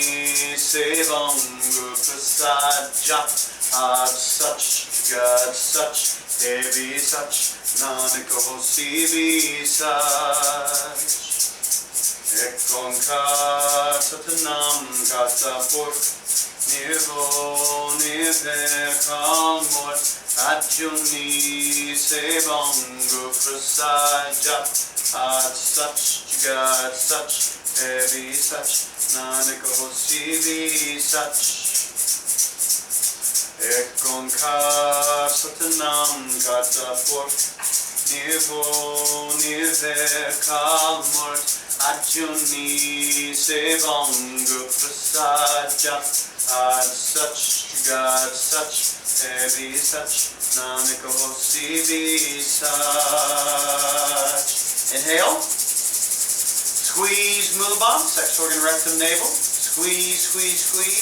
sevangu prasadjat ad such God such heavy such nanako sivi such Ekonkar satanam kata port nivo niver kalmot Ajuni sevangu prasadjat ad such God such heavy such nanako sivi such Ekonkar satanam kata port nivo niver kalmot Ajuni sevangu prasadjat ad such God such heavy such nanako sivi such Inhale. Squeeze Mulabha, sex organ, rectum, navel. Squeeze, squeeze, squeeze.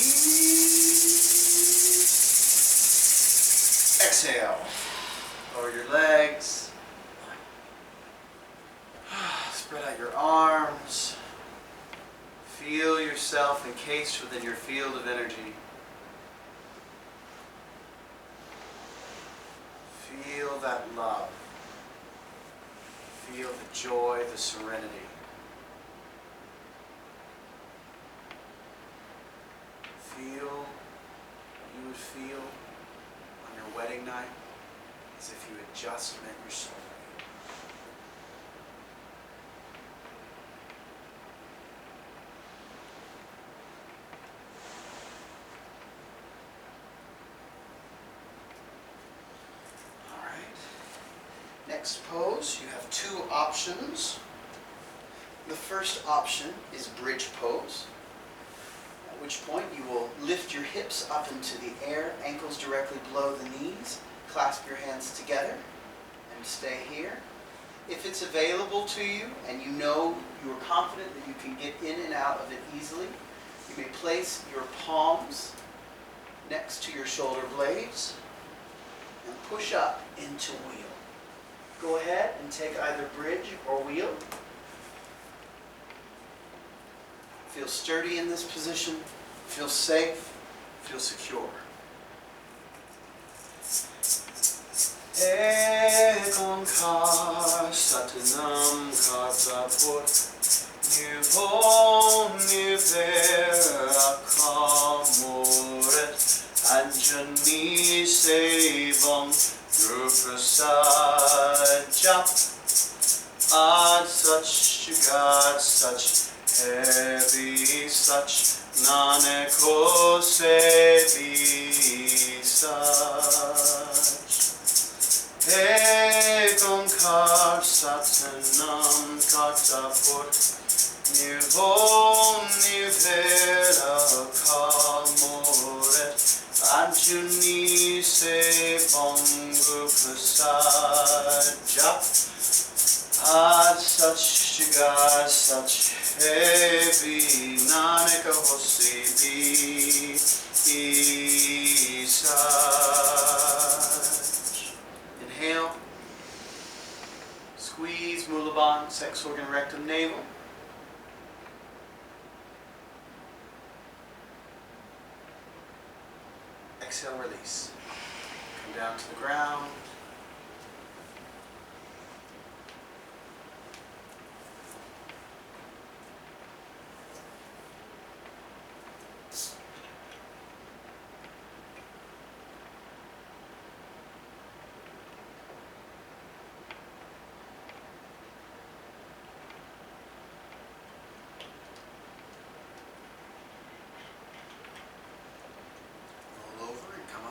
Exhale. Lower your legs. Spread out your arms. Feel yourself encased within your field of energy. Feel that love. Feel the joy, the serenity. Feel what you would feel on your wedding night as if you had just met your soulmate. Next pose, you have two options. The first option is bridge pose, at which point you will lift your hips up into the air, ankles directly below the knees, clasp your hands together, and stay here. If it's available to you, and you know you are confident that you can get in and out of it easily, you may place your palms next to your shoulder blades and push up into wheel. Go ahead and take either bridge or wheel. Feel sturdy in this position. Feel safe. Feel secure. Ekonkar satanam kata port nivo niver akamoret anjani sevam Ruprasadjat ad such God such heavy such nanako sevi such Ekonkar satanam kata port Nirvoni vera kamoret Ajuni se bongu prasadja Ad sach jagad sach heavy Nanaka hosi be sach. Inhale. Squeeze Mulaban, sex organ, rectum, navel. Exhale, release. Come down to the ground.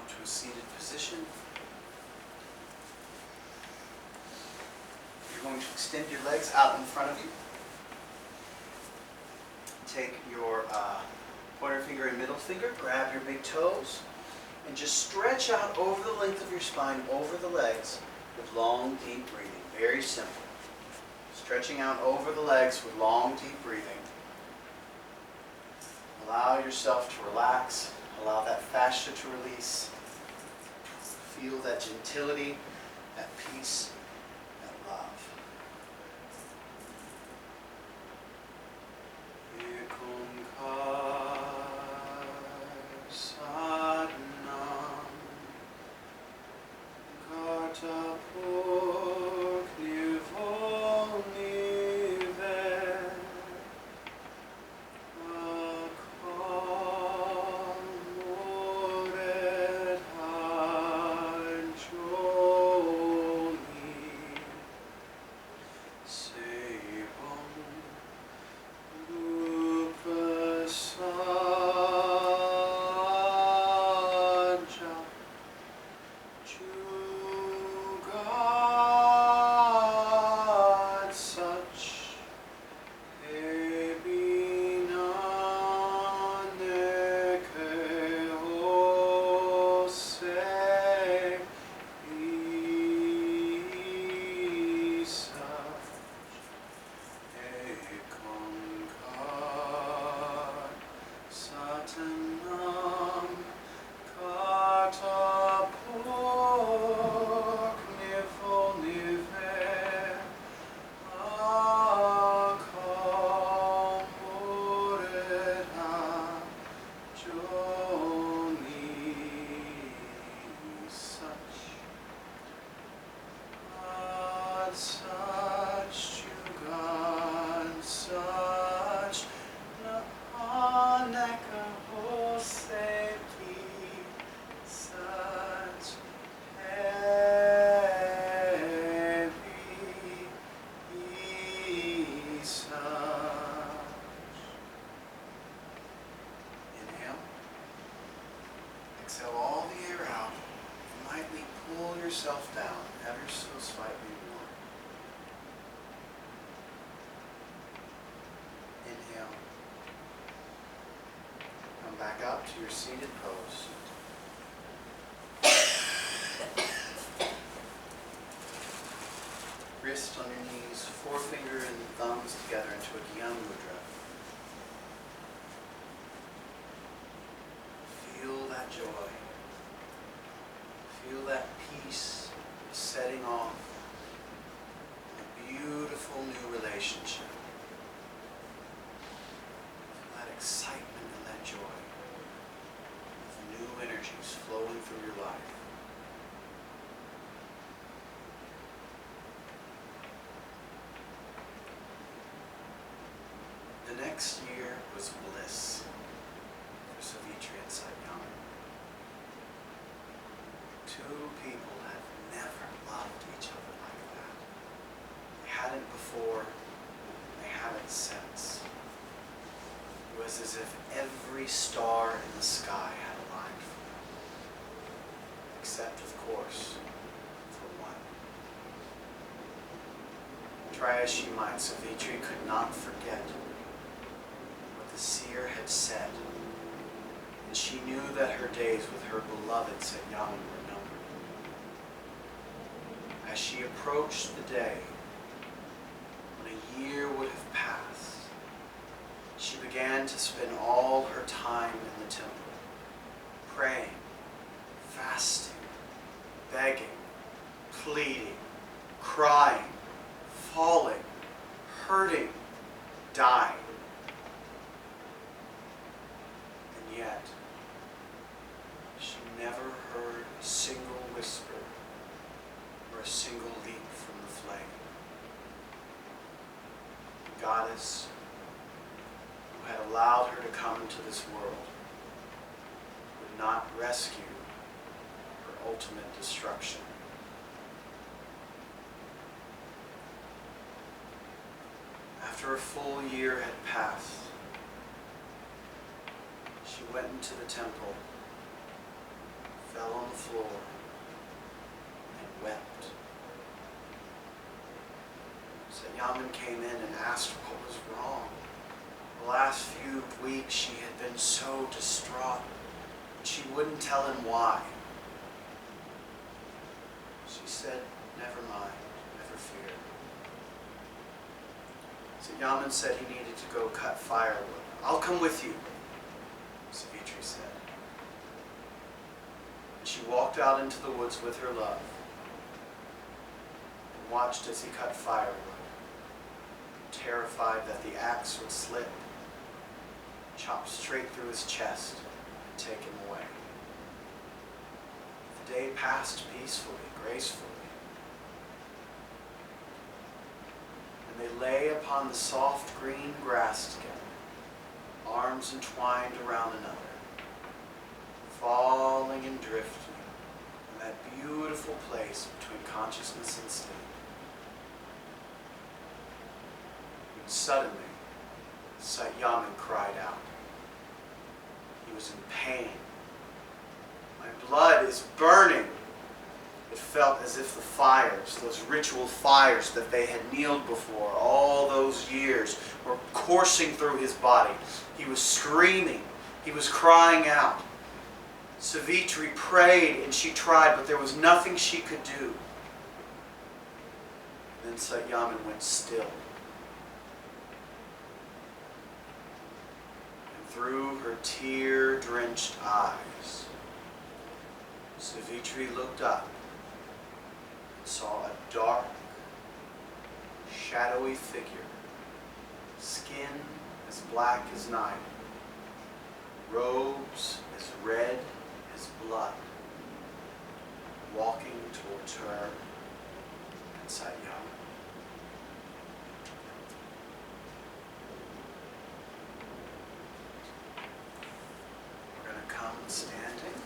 To a seated position. You're going to extend your legs out in front of you. Take your pointer finger and middle finger, grab your big toes, and just stretch out over the length of your spine, over the legs, with long, deep breathing. Very simple. Stretching out over the legs with long, deep breathing. Allow yourself to relax. Allow that fascia to release. Feel that gentility, that peace, that love. Ekunkar sadnam kartapur nirvonive Exhale all the air out. And lightly pull yourself down, ever so slightly more. Inhale. Come back up to your seated pose. Wrist on your knees, forefinger and thumbs together into a Gyan Mudra. Feel that joy. Feel that peace setting off a beautiful new relationship. Feel that excitement and that joy. With new energies flowing through your life. The next year was bliss for Savitri and Satyavan. Two people have never loved each other like that. They hadn't before, they haven't since. It was as if every star in the sky had aligned for them. Except, of course, for one. Try as she might, Savitri could not forget the seer had said, and she knew that her days with her beloved Satyavan were numbered. As she approached the day when a year would have passed, she began to spend all her time in the temple, praying, fasting, begging, pleading, crying, falling, hurting, dying. And yet, she never heard a single whisper or a single leap from the flame. The goddess who had allowed her to come into this world would not rescue her ultimate destruction. After a full year had passed, she went into the temple, fell on the floor, and wept. Satyavan came in and asked what was wrong. The last few weeks she had been so distraught, but she wouldn't tell him why. She said, "Never mind, never fear." Satyavan said he needed to go cut firewood. "I'll come with you," Savitri said. And she walked out into the woods with her love and watched as he cut firewood, terrified that the axe would slip, chop straight through his chest, and take him away. The day passed peacefully, gracefully. And they lay upon the soft green grass together, arms entwined around another, falling and drifting in that beautiful place between consciousness and sleep. And suddenly, Satyavan cried out. He was in pain. "My blood is burning." It felt as if the fires, those ritual fires that they had kneeled before all those years, were coursing through his body. He was screaming. He was crying out. Savitri prayed and she tried, but there was nothing she could do. Then Satyavan went still. And through her tear-drenched eyes, Savitri looked up and saw a dark, shadowy figure, skin as black as night, robes as red as blood, walking towards her and Satyavan. We're going to come standing.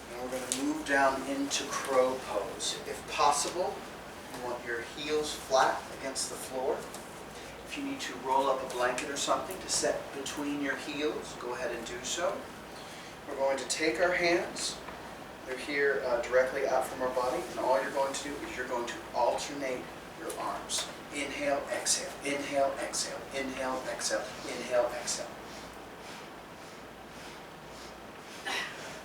And we're going to move down into crow pose. If possible, you want your heels flat against the floor. If you need to roll up a blanket or something to set between your heels, go ahead and do so. We're going to take our hands. They're here directly out from our body, and all you're going to do is you're going to alternate your arms. Inhale, exhale, inhale, exhale, inhale, exhale, inhale, exhale.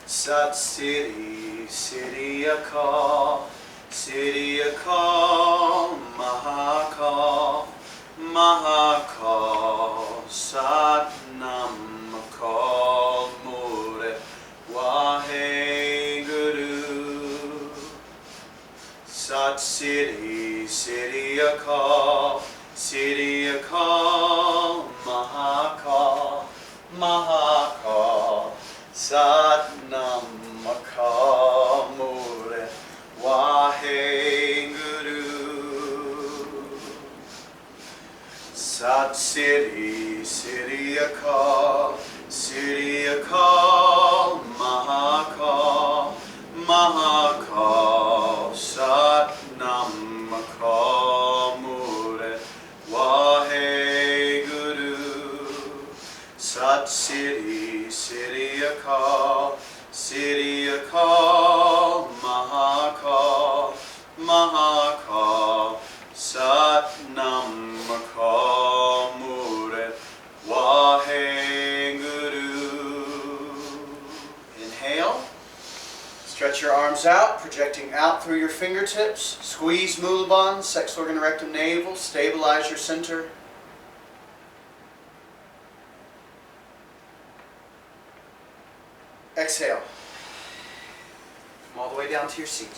Sat Siri, Siri Akal, Siri Akal, Mahakal, Mahakal, Sat Nam Akal, Mure, Wahe Guru. Sat Siri, Siri Akal, Siri Akal, Mahakal, Mahakal, Sat Nam Akal, Mure, Wahe Guru. Sat Siri, Siri Akal, Siri Akal, Mahakal, Mahakal, Sat Nam Akal, Mure, Wahe Guru. Sat Siri, Siri Akal, Siri Akal, Mahakal, Mahakal, Sat Nam Stretch your arms out, projecting out through your fingertips. Squeeze Mulaband, sex organ, rectum, navel. Stabilize your center. Exhale. Come all the way down to your seat.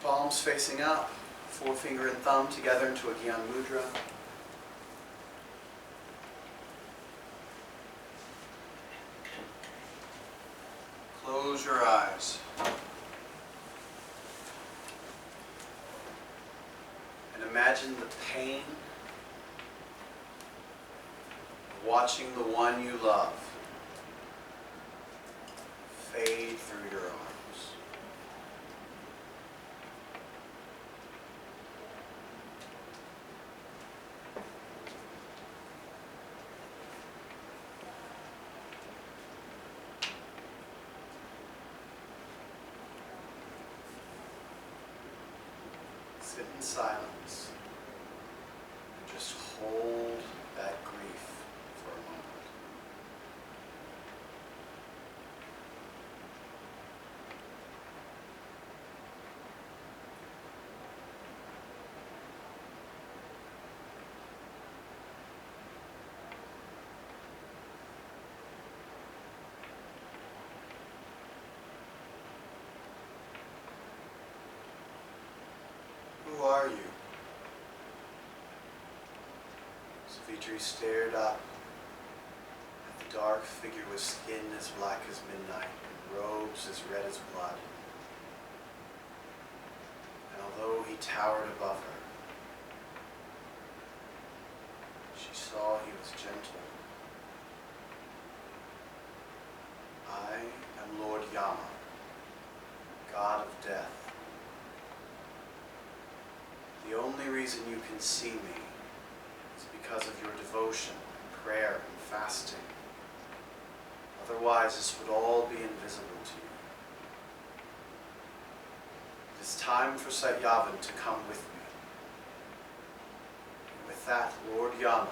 Palms facing up, forefinger and thumb together into a Gyan Mudra. Close your eyes. And imagine the pain of watching the one you love fade through your arms. Sit in silence and just hold that grief for a moment. Who are you? Savitri stared up at the dark figure with skin as black as midnight and robes as red as blood. And although he towered above her, she saw he was gentle. I am Lord Yama, God of death. The only reason you can see me is because of your devotion, prayer, and fasting. Otherwise, this would all be invisible to you. It is time for Satyavan to come with me. And with that, Lord Yama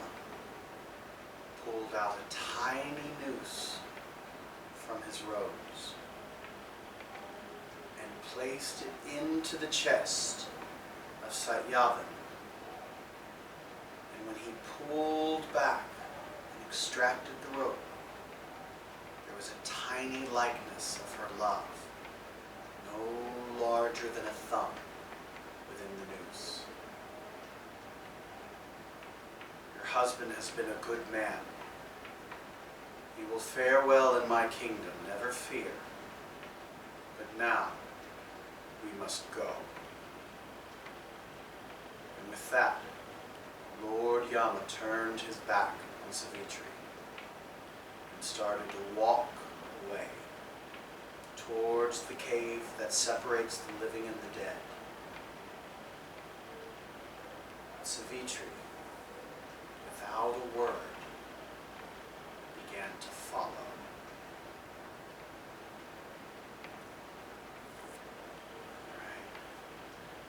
pulled out a tiny noose from his robes and placed it into the chest of Satyavan. And when he pulled back and extracted the rope, there was a tiny likeness of her love, no larger than a thumb within the noose. Your husband has been a good man. He will fare well in my kingdom, never fear. But now, we must go. And with that, Lord Yama turned his back on Savitri and started to walk away towards the cave that separates the living and the dead. Savitri, without a word, began to follow. Alright.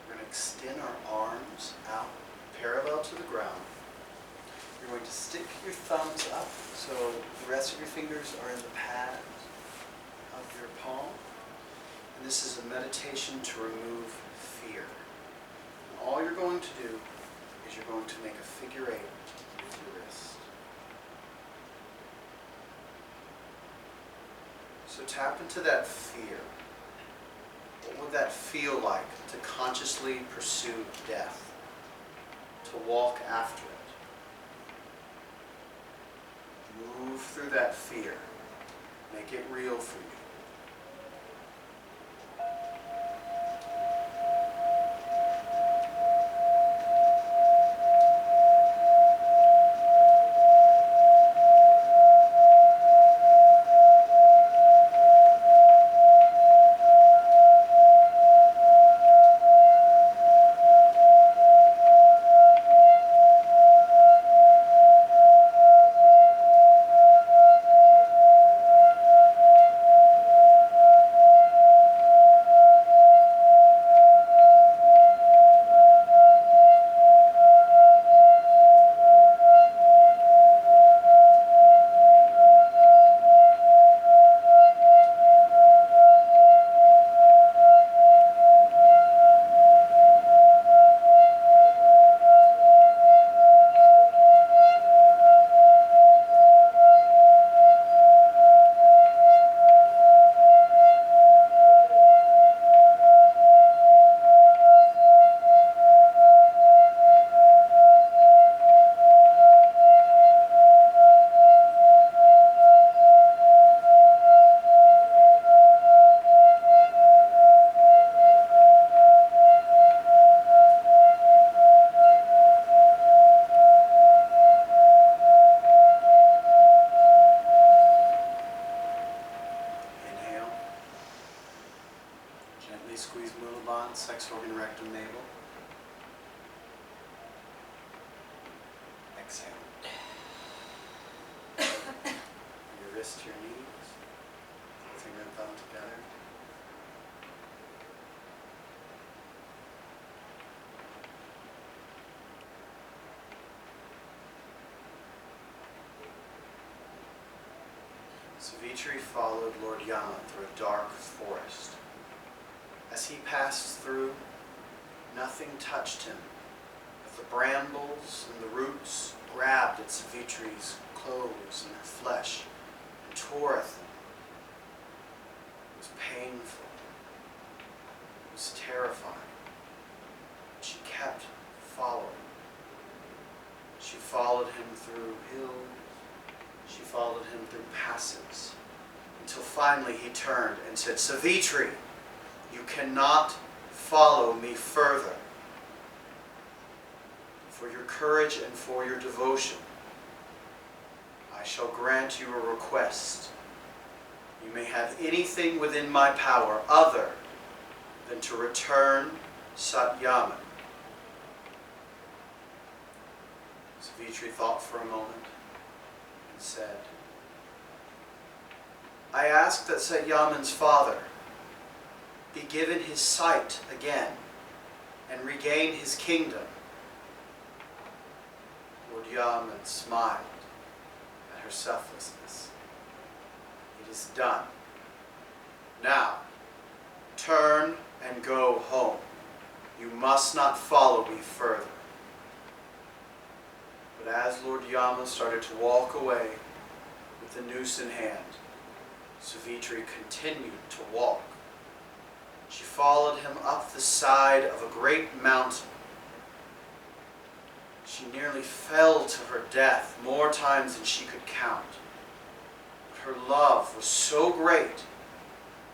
We're going to extend our arms out parallel to the ground. You're going to stick your thumbs up so the rest of your fingers are in the pads of your palm. And this is a meditation to remove fear. And all you're going to do is you're going to make a figure 8 with your wrist. So tap into that fear. What would that feel like to consciously pursue death? To walk after it? Move through that fear. Make it real for you. fist to your knees, finger and thumb together. Savitri followed Lord Yama through a dark forest. As he passed through, nothing touched him, but the brambles and the roots grabbed at Savitri's clothes and her flesh and tore at them. It was painful. It was terrifying. She kept following. She followed him through hills. She followed him through passes, until finally he turned and said, "Savitri, you cannot follow me further. For your courage and for your devotion, I shall grant you a request. You may have anything within my power other than to return Satyavan." Savitri thought for a moment and said, "I ask that Satyavan's father be given his sight again and regain his kingdom." Lord Yaman smiled at her selflessness. "It is done. Now, turn and go home. You must not follow me further." But as Lord Yama started to walk away with the noose in hand, Savitri continued to walk. She followed him up the side of a great mountain. She nearly fell to her death more times than she could count. But her love was so great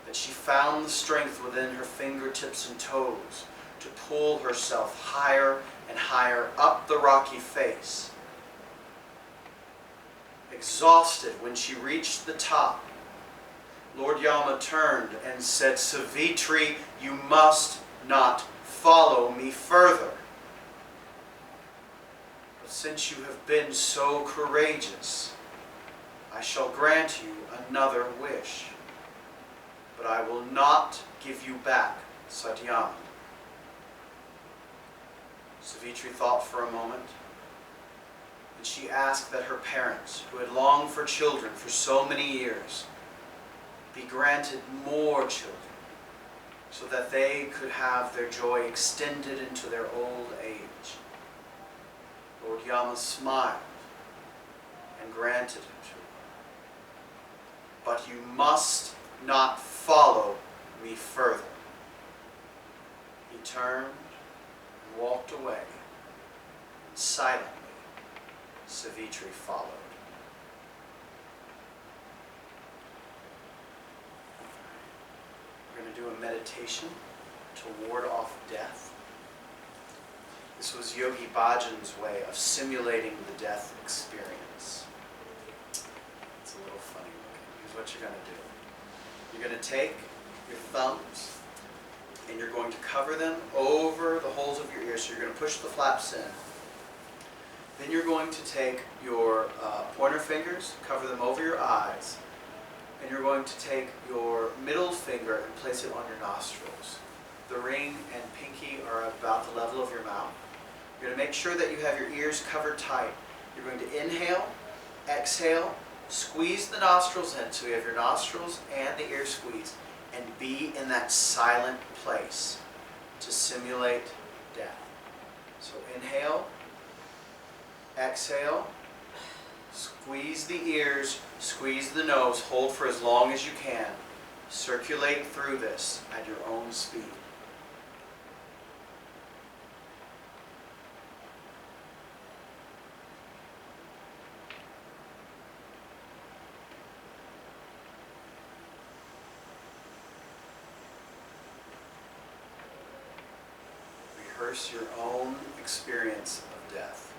that she found the strength within her fingertips and toes to pull herself higher and higher up the rocky face. Exhausted when she reached the top, Lord Yama turned and said, "Savitri, you must not follow me further. But since you have been so courageous, I shall grant you another wish. But I will not give you back Satyavan." Savitri thought for a moment, and she asked that her parents, who had longed for children for so many years, be granted more children, so that they could have their joy extended into their old age. Lord Yama smiled and granted it to her. "But you must not follow me further." He turned and walked away, and silently Savitri followed. We're going to do a meditation to ward off death. This was Yogi Bhajan's way of simulating the death experience. It's a little funny looking. Here's what you're going to do. You're going to take your thumbs and you're going to cover them over the holes of your ears. So you're going to push the flaps in. Then you're going to take your pointer fingers, cover them over your eyes, and you're going to take your middle finger and place it on your nostrils. The ring and pinky are about the level of your mouth. You're going to make sure that you have your ears covered tight. You're going to inhale, exhale, squeeze the nostrils in so you have your nostrils and the ear squeezed, and be in that silent place to simulate death. So inhale, exhale, squeeze the ears, squeeze the nose, hold for as long as you can. Circulate through this at your own speed. Rehearse your own experience of death.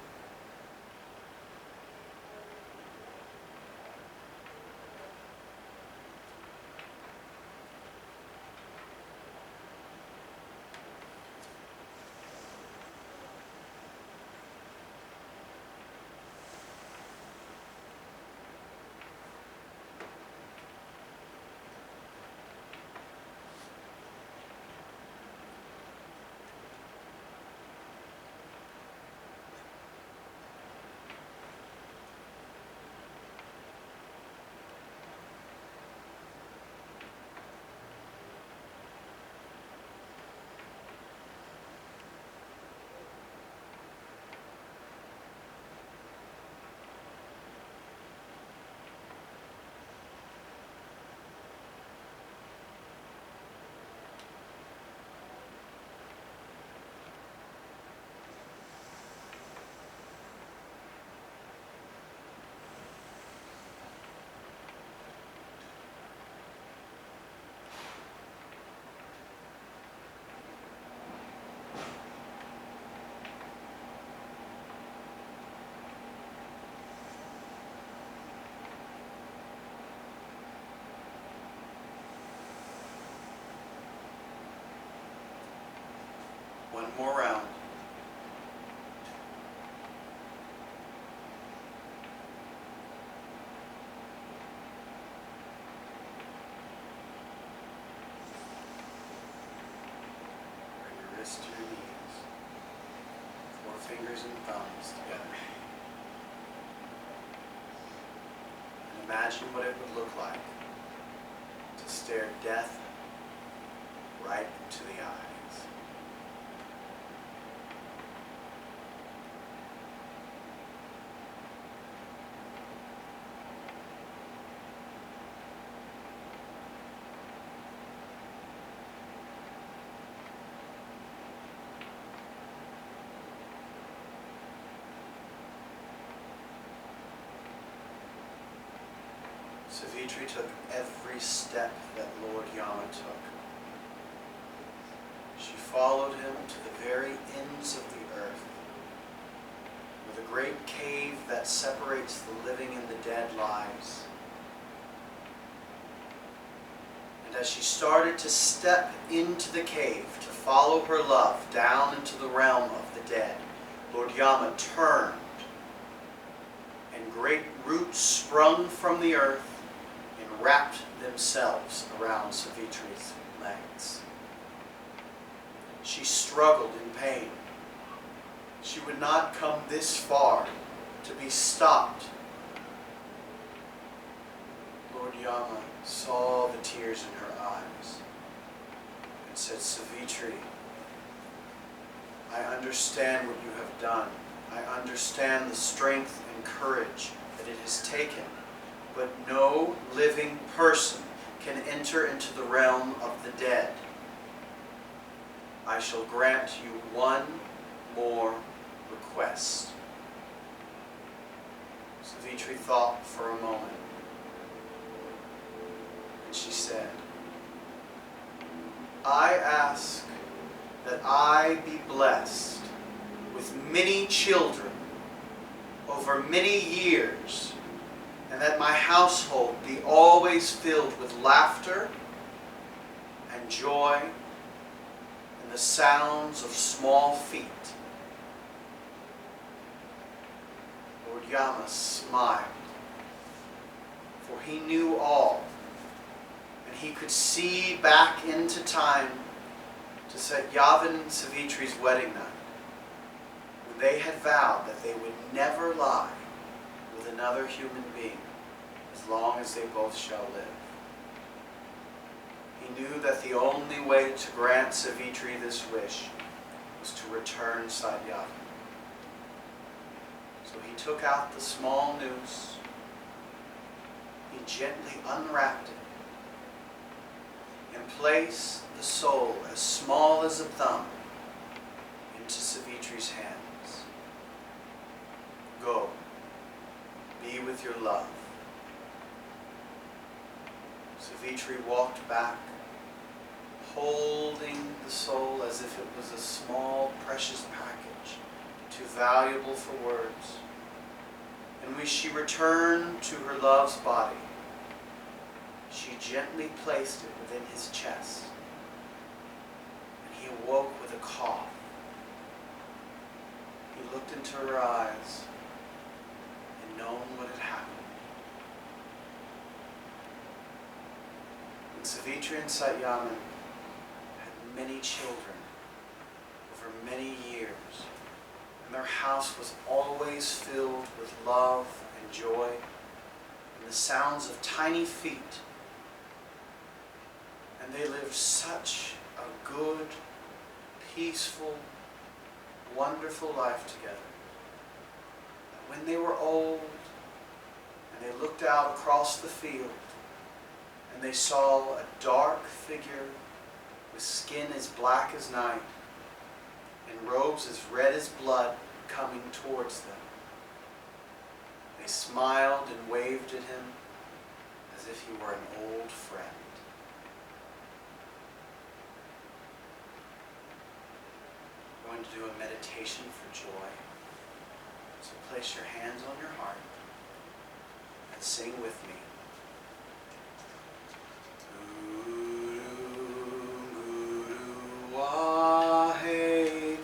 One more round. Bring your wrist to your knees. 4 fingers and thumbs together. And imagine what it would look like to stare death right into the eyes. Savitri took every step that Lord Yama took. She followed him to the very ends of the earth, where the great cave that separates the living and the dead lies. And as she started to step into the cave to follow her love down into the realm of the dead, Lord Yama turned, and great roots sprung from the earth and wrapped themselves around Savitri's legs. She struggled in pain. She would not come this far to be stopped. Lord Yama saw the tears in her eyes and said, "Savitri, I understand what you have done. I understand the strength and courage that it has taken. But no living person can enter into the realm of the dead. I shall grant you one more request." Savitri thought for a moment, and she said, "I ask that I be blessed with many children over many years, and that my household be always filled with laughter and joy and the sounds of small feet." Lord Yama smiled, for he knew all, and he could see back into time to Satyavan and Savitri's wedding night, when they had vowed that they would never lie with another human being as long as they both shall live. He knew that the only way to grant Savitri this wish was to return Satyavan. So he took out the small noose, he gently unwrapped it, and placed the soul as small as a thumb into Savitri's hands. "Go, be with your love." Savitri walked back, holding the soul as if it was a small, precious package, too valuable for words. And when she returned to her love's body, she gently placed it within his chest, and he awoke with a cough. He looked into her eyes and known what had happened. And Savitri and Satyavan had many children over many years, and their house was always filled with love and joy and the sounds of tiny feet. And they lived such a good, peaceful, wonderful life together that when they were old and they looked out across the field and they saw a dark figure with skin as black as night and robes as red as blood coming towards them, they smiled and waved at him as if he were an old friend. I'm going to do a meditation for joy. So place your hands on your heart and sing with me. Guru, Guru, Wahe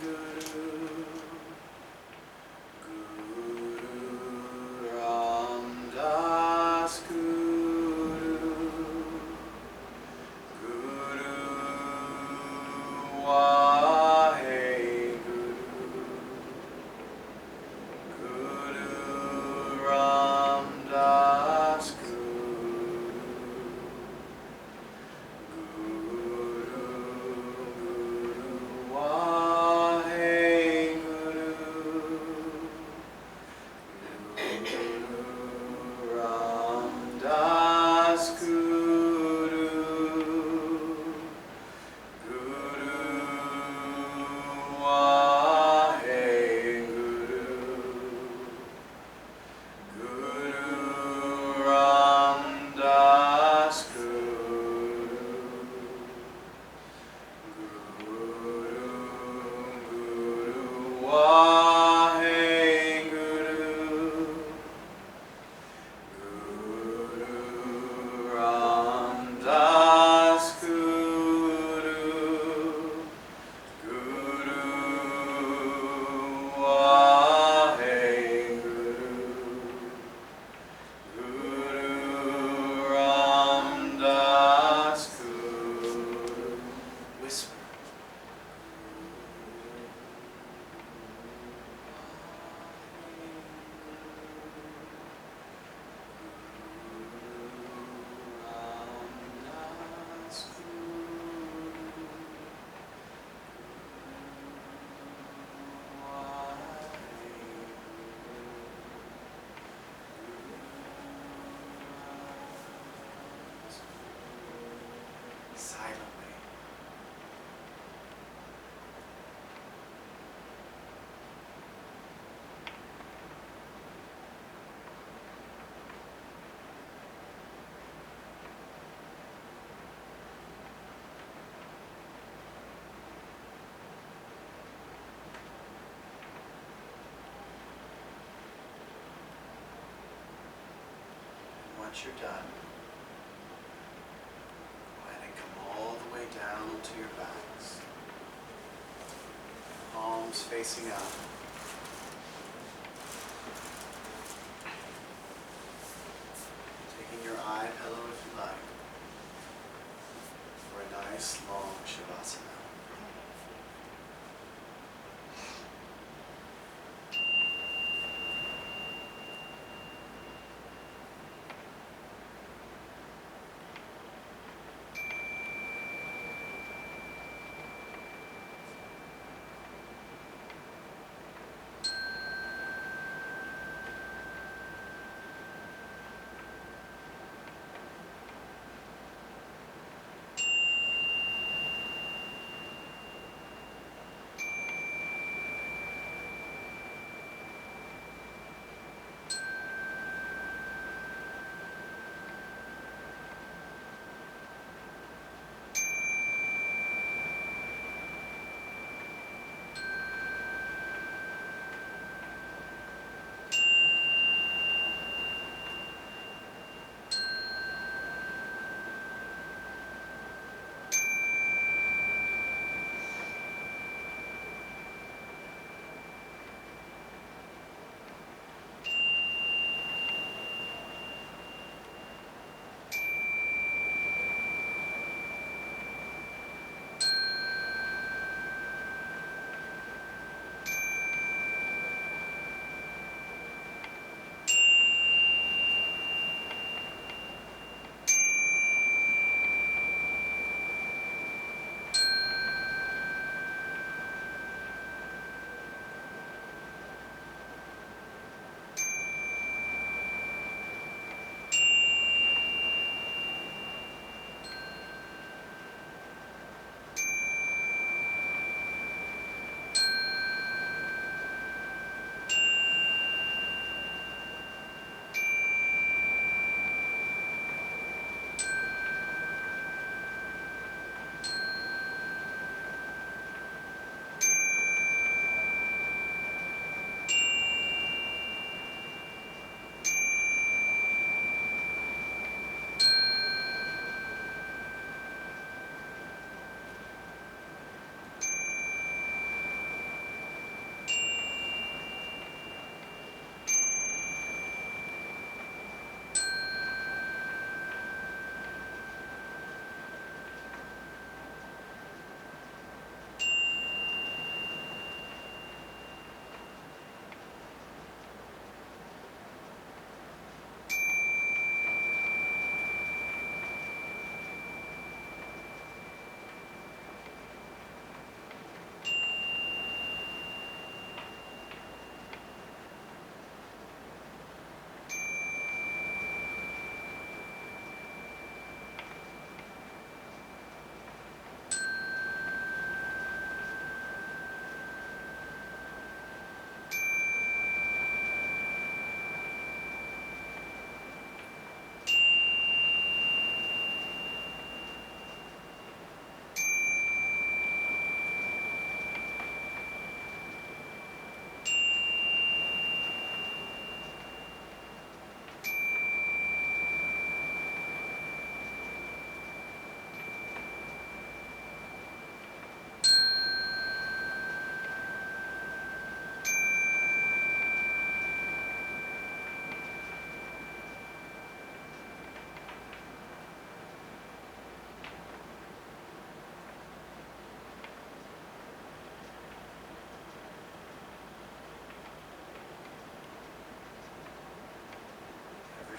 once you're done, go ahead and come all the way down to your backs. Palms facing up. Taking your eye pillow if you like, for a nice long Shavasana.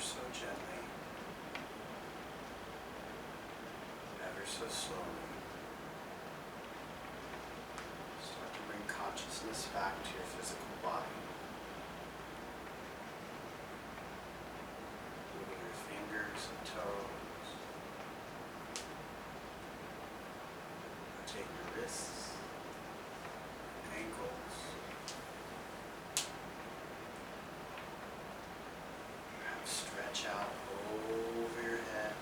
So gently, ever so slowly, start to bring consciousness back to your physical body. Moving your fingers and toes, rotate your wrists, ankles. Stretch out over your head.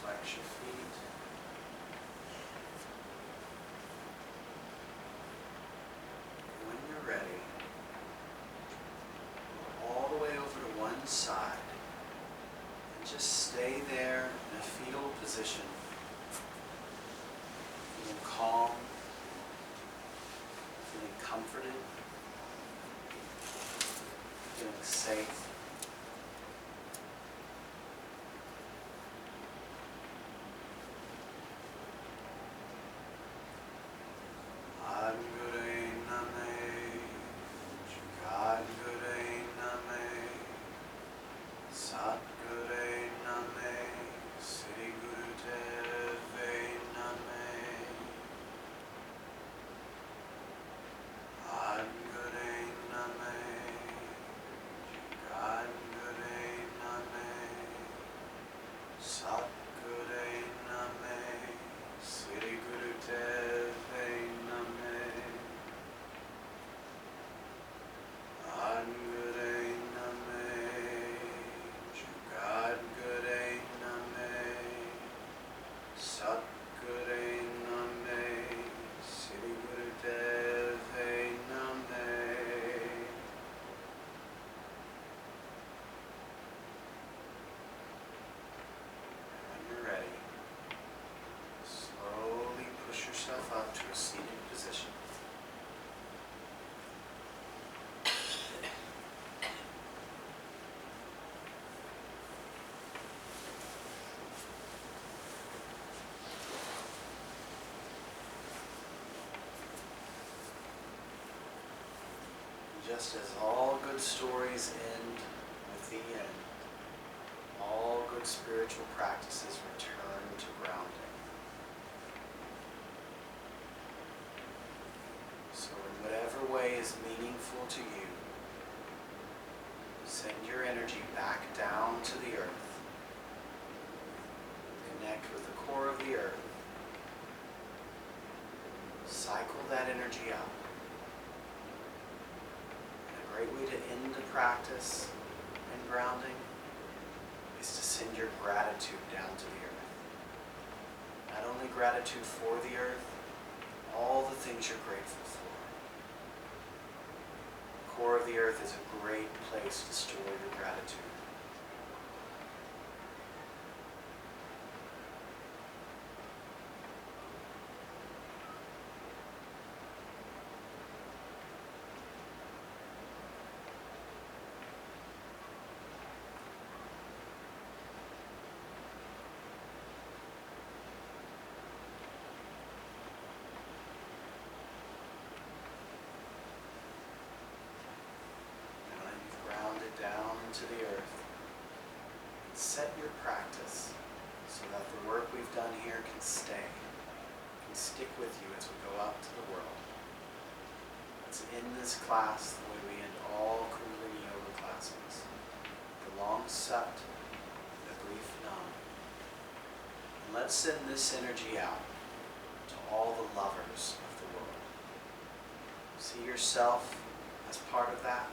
Flex your feet. one side. And just stay there in a fetal position. Feeling calm, feeling comforted, feeling safe. Up to a seated position. Just as all good stories end with the end, all good spiritual practices return to grounding. So in whatever way is meaningful to you, send your energy back down to the earth. Connect with the core of the earth. Cycle that energy out. And a great way to end the practice and grounding is to send your gratitude down to the earth. Not only gratitude for the earth, all the things you're grateful for. The core of the earth is a great place to store your gratitude. Down into the earth. Set your practice so that the work we've done here can stay, can stick with you as we go out to the world. Let's end this class the way we end all Kundalini yoga classes. The long sat, the brief nam. And let's send this energy out to all the lovers of the world. See yourself as part of that.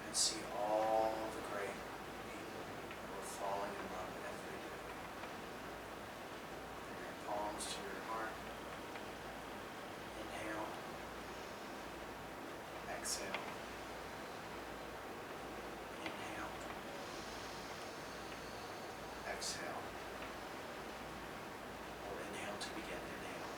And see all the great people who are falling in love every day. Bring your palms to your heart. Inhale. Exhale. Inhale. Exhale. We'll inhale to begin. Inhale.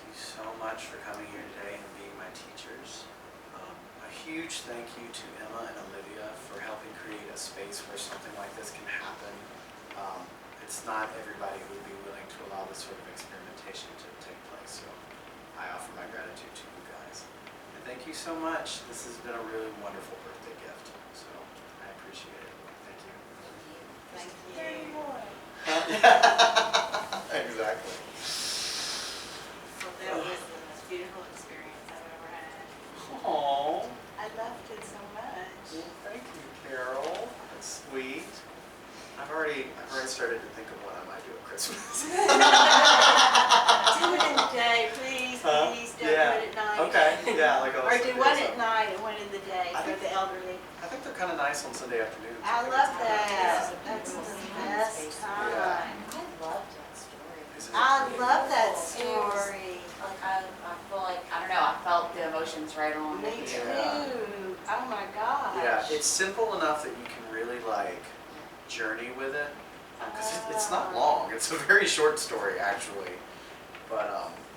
So much for coming here today and being my teachers. A huge thank you to Emma and Olivia for helping create a space where something like this can happen. It's not everybody who would be willing to allow this sort of experimentation to take place, so I offer my gratitude to you guys. And thank you so much. This has been a really wonderful birthday gift, so I appreciate it. Thank you. Thank you. Thank you. Exactly. Christmas. Do it in the day, please, please, don't Yeah. do it at night. Okay, yeah, like Or do one at night and one in the day I for think- the elderly. I think they're kind of nice on Sunday afternoons. I think love it's that. kinda- That's the best time. I loved that story. Isn't it? I love that It was- story. Like I feel like, I don't know, I felt the emotions right along Me with you. too. Oh my gosh. Yeah, it's simple enough that you can really like journey with it. Because it's not long. It's a very short story, actually. But,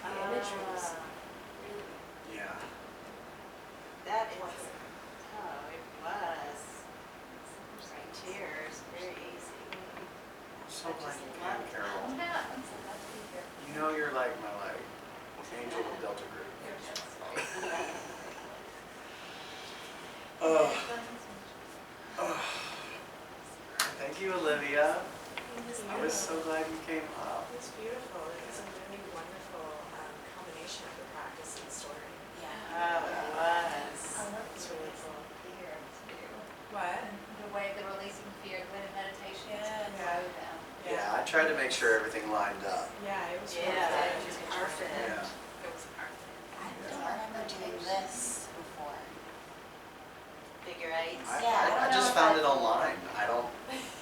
The imagery was really yeah. That was, oh, it was. Tears, very easy. I'm so glad you love came, it. Carol. Yeah, I'm so glad to be here. You know you're like my angel of Delta Group. Oh, thank you, Olivia. I was so glad you came up. It was beautiful. It was a really wonderful combination of the practice and story. Yeah. Oh, it was. I love It's the really release cool. of fear too. What? The way the releasing fear, the way the meditation is Yeah. slow down. Yeah, I tried to make sure everything lined up. Yeah, it was Yeah, really that good. was perfect. Yeah. It was perfect. I don't remember doing this before. Figure eights. I, Yeah, I I, don't I know just if found I- it online.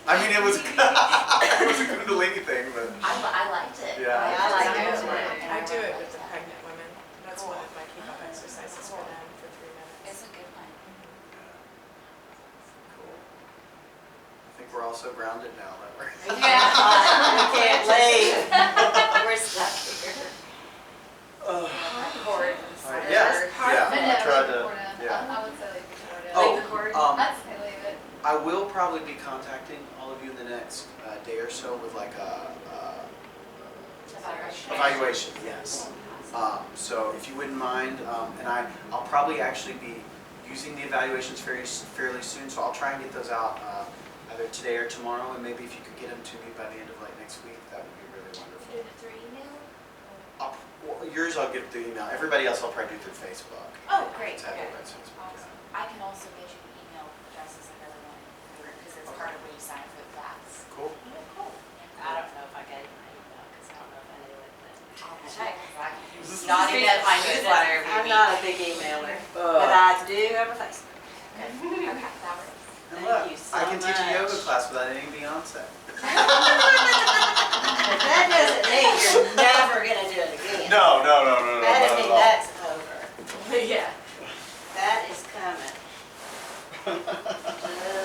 I mean, it was it was a Kundalini thing, but I liked it. Yeah. I like it it. too. I do it with the that. pregnant women. That's one of my keep-up exercises for them for 3 minutes. It's a good one. cool. I think we're all so grounded now that we're. Yeah. We can't leave. We're stuck here. Cord. Yeah, I tried to. Yeah. I would say leave the cord in. Oh, Leave the cord? I'd say leave it. I will probably be contacting all of you in the next day or so with like a evaluation. Yes. So if you wouldn't mind, and I'll probably actually be using the evaluations fairly soon. So I'll try and get those out either today or tomorrow, and maybe if you could get them to me by the end of like next week, that would be really wonderful. Do it through email? Well, yours I'll get through email. Everybody else I'll probably do through Facebook. Oh, great. It's had Okay. everybody's Facebook, yeah. I can also get you the email addresses of everyone because it's part of when you sign for the class. Cool. Cool. I don't know if I gave my email because I don't know if I knew it, but. I'll check. I can This is- not even at my newsletter. I'm not a big emailer, but I do have a Facebook. Okay, that works. And Thank look, you so I can teach a yoga much. class without any Beyonce. But that doesn't mean you're never gonna do it again. No. That doesn't mean that's over. Yeah. That is coming.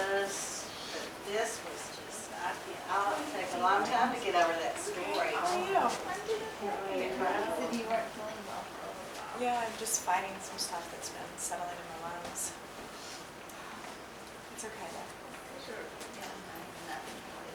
This was just, I'll take a long time to get over that story. How are you? You said you weren't feeling well for a little while. Yeah, I'm just fighting some stuff that's been settling in my lungs. It's okay though. Yeah, nothing really.